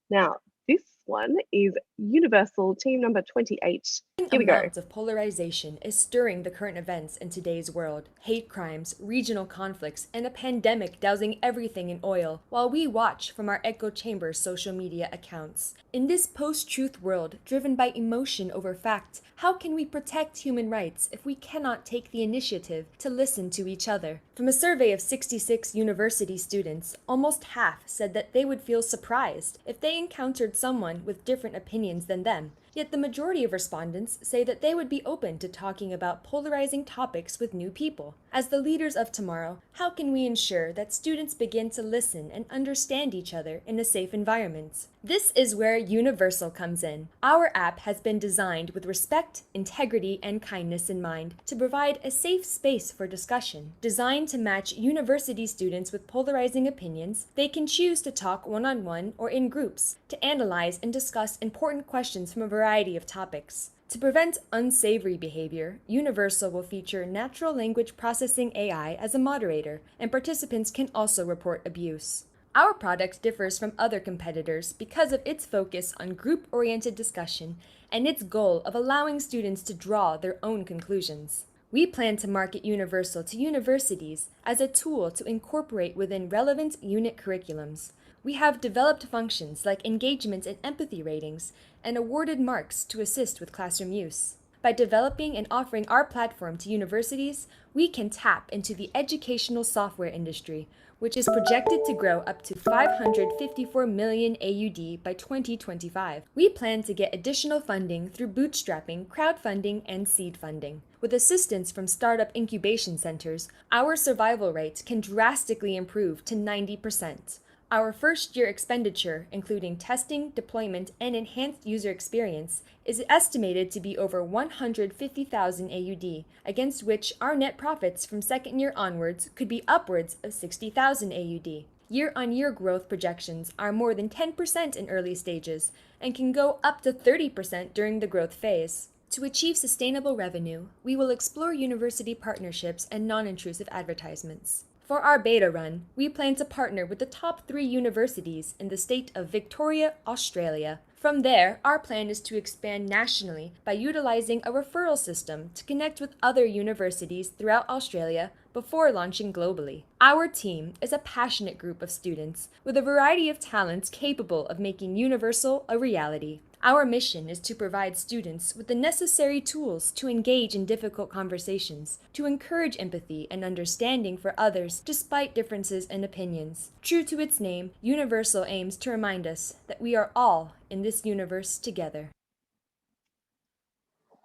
Now, this one is Universal team number 28. Here we go. Amounts of polarization is stirring the current events in today's world. Hate crimes, regional conflicts, and a pandemic dousing everything in oil, while we watch from our echo chamber social media accounts. In this post-truth world, driven by emotion over fact, how can we protect human rights if we cannot take the initiative to listen to each other? From a survey of 66 university students, almost half said that they would feel surprised if they encountered someone with different opinions than them. Yet the majority of respondents say that they would be open to talking about polarizing topics with new people. As the leaders of tomorrow, how can we ensure that students begin to listen and understand each other in a safe environment? This is where Universal comes in. Our app has been designed with respect, integrity, and kindness in mind to provide a safe space for discussion. Designed to match university students with polarizing opinions, they can choose to talk one-on-one or in groups to analyze and discuss important questions from a variety of topics. To prevent unsavory behavior, Universal will feature natural language processing AI as a moderator, and participants can also report abuse. Our product differs from other competitors because of its focus on group-oriented discussion and its goal of allowing students to draw their own conclusions. We plan to market Universal to universities as a tool to incorporate within relevant unit curriculums. We have developed functions like engagement and empathy ratings and awarded marks to assist with classroom use. By developing and offering our platform to universities, we can tap into the educational software industry, which is projected to grow up to 554 million AUD by 2025. We plan to get additional funding through bootstrapping, crowdfunding, and seed funding. With assistance from startup incubation centers, our survival rate can drastically improve to 90%. Our first-year expenditure, including testing, deployment, and enhanced user experience, is estimated to be over 150,000 AUD, against which our net profits from second year onwards could be upwards of 60,000 AUD. Year-on-year growth projections are more than 10% in early stages and can go up to 30% during the growth phase. To achieve sustainable revenue, we will explore university partnerships and non-intrusive advertisements. For our beta run, we plan to partner with the top 3 universities in the state of Victoria, Australia. From there, our plan is to expand nationally by utilizing a referral system to connect with other universities throughout Australia before launching globally. Our team is a passionate group of students with a variety of talents capable of making Universal a reality. Our mission is to provide students with the necessary tools to engage in difficult conversations, to encourage empathy and understanding for others despite differences in opinions. True to its name, Universal aims to remind us that we are all in this universe together.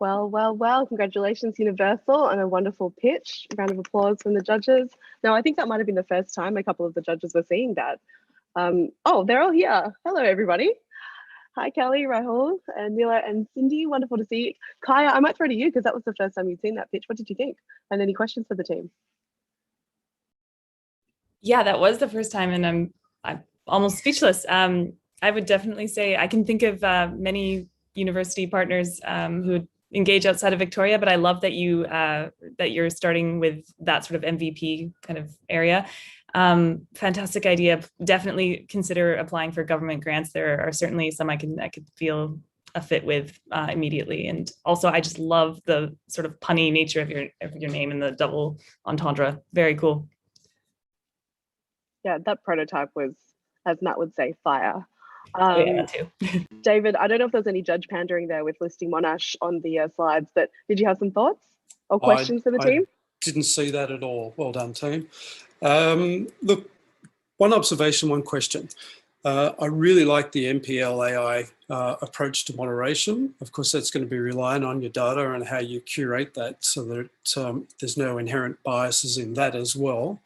Well, well, well, congratulations, Universal, on a wonderful pitch. A round of applause from the judges. Now, I think that might have been the first time a couple of the judges were seeing that. Oh, they're all here. Hello, everybody. Hi, Kelly, Rahul, and Nila, and Cindy. Wonderful to see you. Kaya, I might throw to you because that was the first time you'd seen that pitch. What did you think? And any questions for the team? Yeah, that was the first time, and I'm almost speechless. I would definitely say I can think of many university partners who would engage outside of Victoria, but I love that you're starting with that sort of MVP kind of area. Fantastic idea. Definitely consider applying for government grants. There are certainly some I could feel a fit with immediately. And also, I just love the sort of punny nature of your name and the double entendre. Very cool. Yeah, that prototype was, as Matt would say, fire. Yeah, that too. David, I don't know if there's any judge pandering there with listing Monash on the slides, but did you have some thoughts or questions for the team? Didn't see that at all. Well done, team. Look, one observation, one question. I really like the MPL AI approach to moderation. Of course, that's going to be relying on your data and how you curate that so that there's no inherent biases in that as well.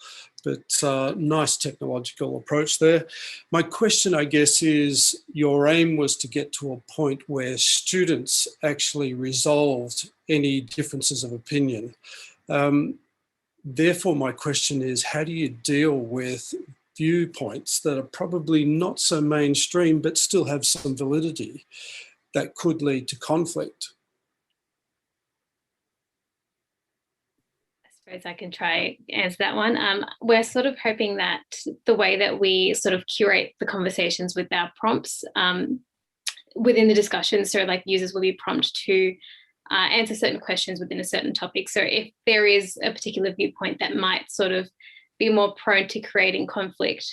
But nice technological approach there. My question, I guess, is your aim was to get to a point where students actually resolved any differences of opinion. Therefore, my question is, how do you deal with viewpoints that are probably not so mainstream, but still have some validity that could lead to conflict? I suppose I can try answer that one. We're sort of hoping that the way that we sort of curate the conversations with our prompts within the discussion, so like users will be prompted to answer certain questions within a certain topic. So if there is a particular viewpoint that might sort of be more prone to creating conflict,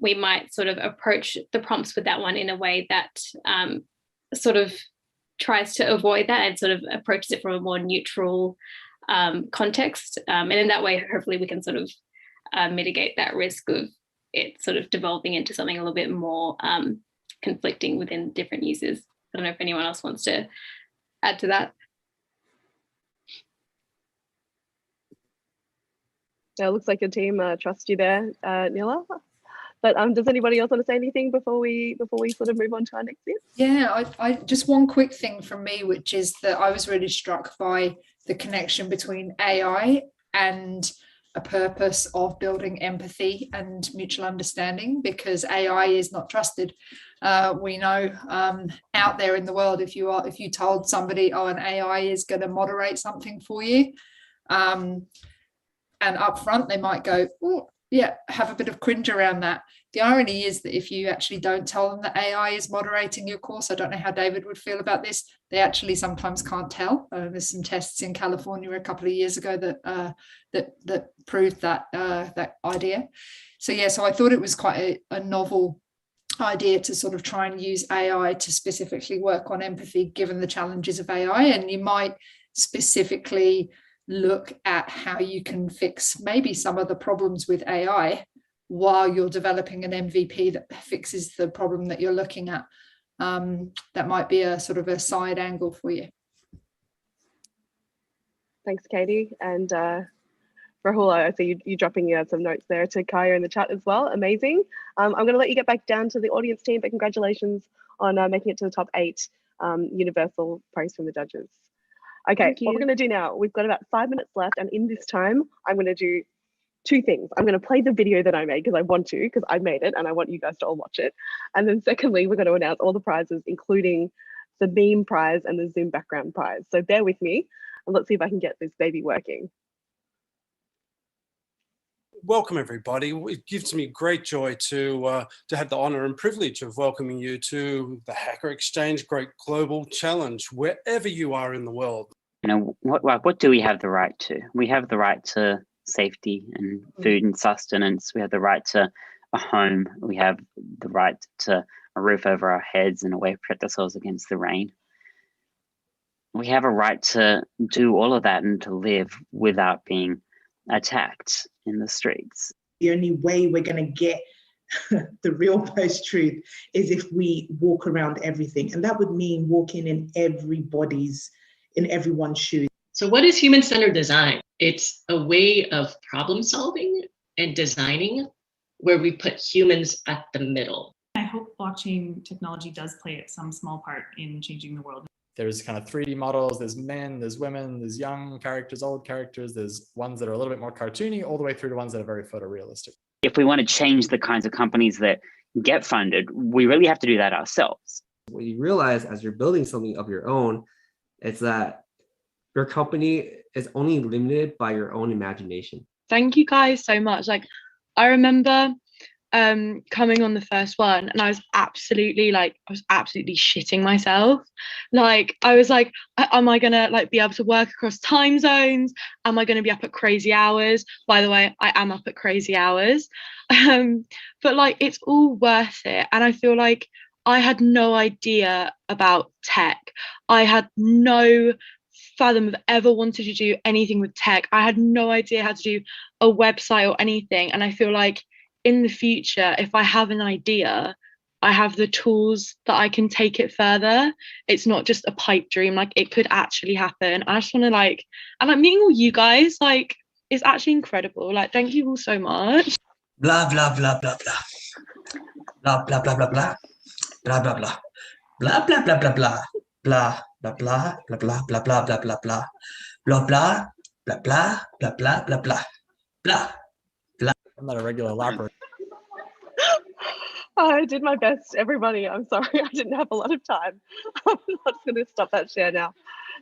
we might sort of approach the prompts with that one in a way that sort of tries to avoid that and sort of approaches it from a more neutral context. And in that way, hopefully we can sort of mitigate that risk of it sort of devolving into something a little bit more conflicting within different users. I don't know if anyone else wants to add to that. Yeah, it looks like your team trusts you there, Nila. But does anybody else want to say anything before we sort of move on to our next bit? Yeah, I just one quick thing from me, which is that I was really struck by the connection between AI and a purpose of building empathy and mutual understanding, because AI is not trusted. We know out there in the world, if you told somebody, oh, an AI is going to moderate something for you, and up front they might go, oh, have a bit of cringe around that. The irony is that if you actually don't tell them that AI is moderating your course, I don't know how David would feel about this, they actually sometimes can't tell. There's some tests in California a couple of years ago that proved that idea. So I thought it was quite a novel idea to sort of try and use AI to specifically work on empathy, given the challenges of AI. And you might specifically look at how you can fix maybe some of the problems with AI while you're developing an MVP that fixes the problem that you're looking at. That might be a sort of a side angle for you. Thanks, Katie. And Rahul, I see you dropping some notes there to Kaya in the chat as well. Amazing. I'm going to let you get back down to the audience team, but congratulations on making it to the top 8 universal praise from the judges. Okay, what we're going to do now, we've got about 5 minutes left, and in this time, I'm going to do 2 things. I'm going to play the video that I made because I want to, because I made it and I want you guys to all watch it. And then secondly, we're going to announce all the prizes, including the meme prize and the Zoom background prize. So bear with me and let's see if I can get this baby working. Welcome, everybody. It gives me great joy to have the honour and privilege of welcoming you to the Hacker Exchange Great Global Challenge, wherever you are in the world. You know, what do we have the right to? We have the right to safety and food and sustenance. We have the right to a home. We have the right to a roof over our heads and a way to protect ourselves against the rain. We have a right to do all of that and to live without being attacked in the streets. The only way we're going to get the real post-truth is if we walk around everything. And that would mean walking in everyone's shoes. So what is human-centered design? It's a way of problem solving and designing where we put humans at the middle. I hope blockchain technology does play some small part in changing the world. There's kind of 3D models, there's men, there's women, there's young characters, old characters, there's ones that are a little bit more cartoony, all the way through to ones that are very photorealistic. If we want to change the kinds of companies that get funded, we really have to do that ourselves. What you realize as you're building something of your own is that your company is only limited by your own imagination. Thank you guys so much. Like, I remember coming on the first one and I was absolutely shitting myself. Like, I was like, am I gonna be able to work across time zones? Am I gonna be up at crazy hours? By the way, I am up at crazy hours. But like, it's all worth it. And I feel like I had no idea about tech. I had no fathom of ever wanted to do anything with tech. I had no idea how to do a website or anything. And I feel like in the future, if I have an idea, I have the tools that I can take it further. It's not just a pipe dream, like it could actually happen. I just want to and meeting all you guys, it's actually incredible. Like, thank you all so much. Blah, blah, blah, blah, blah. Blah, blah, blah, blah, blah. Blah, blah, blah. Blah, blah, blah, blah, blah. Blah, blah, blah, blah, blah, blah, blah, blah, blah, blah. Blah, blah, blah, blah, blah, blah, blah, blah. Blah. I'm not a regular lapper. I did my best, everybody. I'm sorry, I didn't have a lot of time. I'm not going to stop that share now.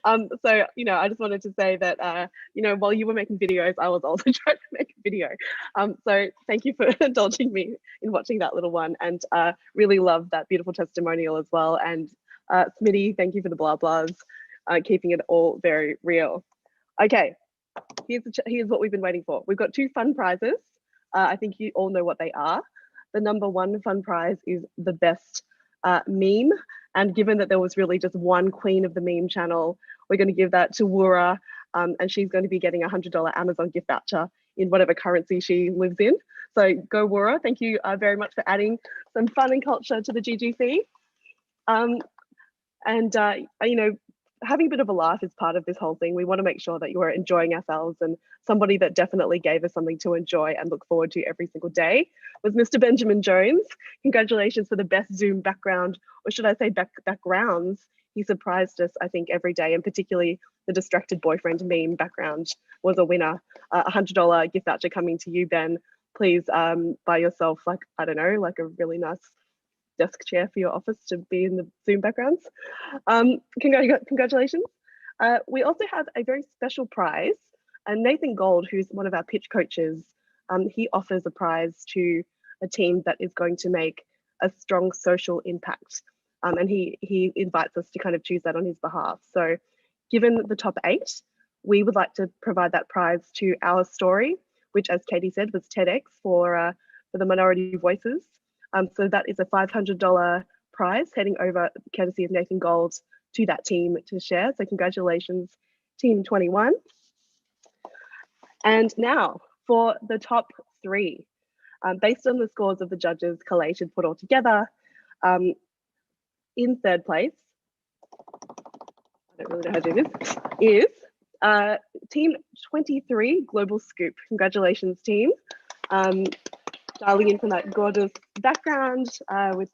So, I just wanted to say that, while you were making videos, I was also trying to make a video. So thank you for indulging me in watching that little one, and really love that beautiful testimonial as well. And Smitty, thank you for the blah blahs, keeping it all very real. Okay, here's what we've been waiting for. We've got 2 fun prizes. I think you all know what they are. The number 1 fun prize is the best meme. And given that there was really just one queen of the meme channel, we're going to give that to Wura, and she's going to be getting a $100 Amazon gift voucher in whatever currency she lives in. So go Wura. Thank you very much for adding some fun and culture to the GGC. Having a bit of a laugh is part of this whole thing. We want to make sure that you are enjoying ourselves, and somebody that definitely gave us something to enjoy and look forward to every single day was Mr. Benjamin Jones. Congratulations for the best Zoom background, or should I say backgrounds. He surprised us, I think, every day, and particularly the distracted boyfriend meme background was a winner. A $100 gift voucher coming to you, Ben. Please buy yourself a really nice desk chair for your office to be in the Zoom backgrounds. Congratulations. We also have a very special prize, and Nathan Gold, who's one of our pitch coaches, he offers a prize to a team that is going to make a strong social impact. And he invites us to kind of choose that on his behalf. So given the top 8, we would like to provide that prize to Our Story, which, as Katie said, was TEDx for the minority voices. So that is a $500 prize heading over, courtesy of Nathan Gold, to that team to share. So congratulations, Team 21. And now for the top 3. Based on the scores of the judges collated, put all together, in third place, I don't really know how to do this, is Team 23, Global Scoop. Congratulations, team. Dialing in from that gorgeous background with,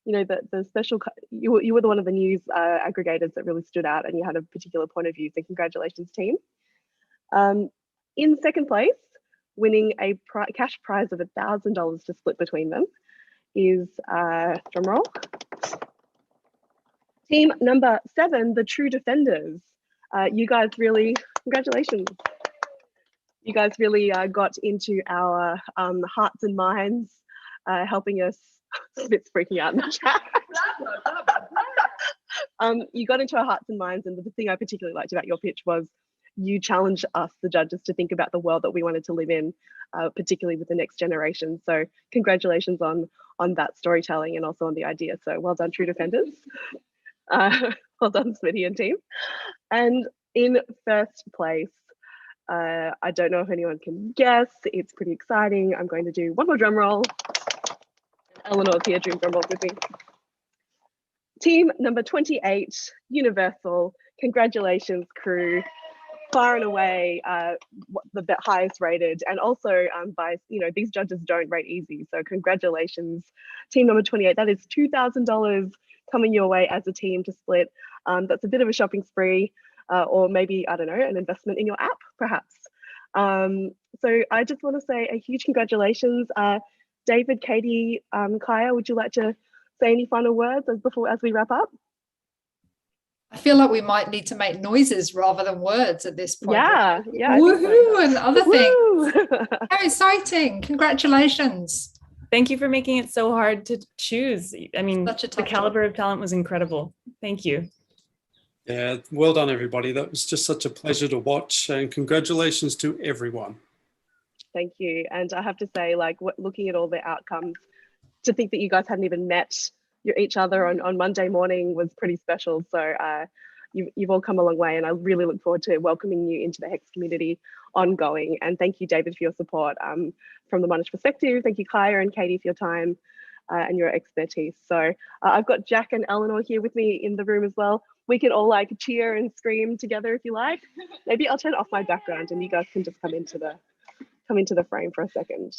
you know, the special, you were one of the news aggregators that really stood out, and you had a particular point of view, so congratulations, team. In second place, winning a cash prize of $1,000 to split between them, is, drumroll, team number 7, the True Defenders. You guys really, congratulations. You guys really got into our hearts and minds, helping us, Smith's freaking out in the chat. You got into our hearts and minds, and the thing I particularly liked about your pitch was you challenged us, the judges, to think about the world that we wanted to live in, particularly with the next generation. So congratulations on that storytelling and also on the idea. So well done, True Defenders. Well done, Smitty and team. And in first place, I don't know if anyone can guess. It's pretty exciting. I'm going to do one more drum roll. Eleanor's here doing drum rolls with me. Team number 28, Universal. Congratulations, crew. Far and away the highest rated, and also by, you know, these judges don't rate easy. So congratulations, team number 28. That is $2,000 coming your way as a team to split. That's a bit of a shopping spree. Or maybe, I don't know, an investment in your app, perhaps. So I just want to say a huge congratulations. David, Katie, Kaya, would you like to say any final words as we wrap up? I feel like we might need to make noises rather than words at this point. Yeah. Woohoo and other things. How exciting. Congratulations. Thank you for making it so hard to choose. I mean, the caliber of talent was incredible. Thank you. Yeah, well done, everybody. That was just such a pleasure to watch, and congratulations to everyone. Thank you. And I have to say, like, looking at all the outcomes, to think that you guys hadn't even met each other on Monday morning was pretty special. So you've all come a long way, and I really look forward to welcoming you into the HEX community ongoing. And thank you, David, for your support from the Monash perspective. Thank you, Kaya and Katie, for your time and your expertise. So I've got Jack and Eleanor here with me in the room as well. We can all like cheer and scream together if you like. Maybe I'll turn off my background and you guys can just come into the frame for a second.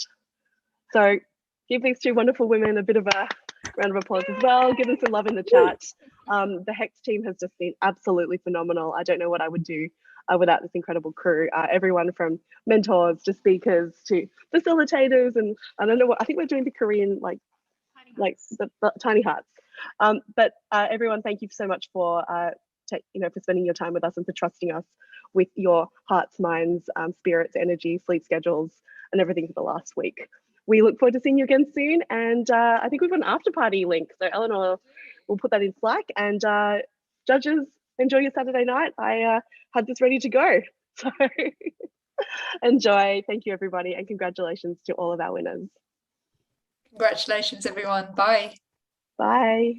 So give these two wonderful women a bit of a round of applause as well. Give them some love in the chat. The HEX team has just been absolutely phenomenal. I don't know what I would do without this incredible crew. Everyone from mentors to speakers to facilitators, and I don't know what, I think we're doing the Korean like the tiny hearts. But everyone, thank you so much for for spending your time with us and for trusting us with your hearts, minds, spirits, energy, sleep schedules, and everything for the last week. We look forward to seeing you again soon, and I think we've got an after party link, so Eleanor will put that in Slack. And judges, enjoy your Saturday night. I had this ready to go, so enjoy. Thank you, everybody, and congratulations to all of our winners. Congratulations, everyone. Bye. Bye.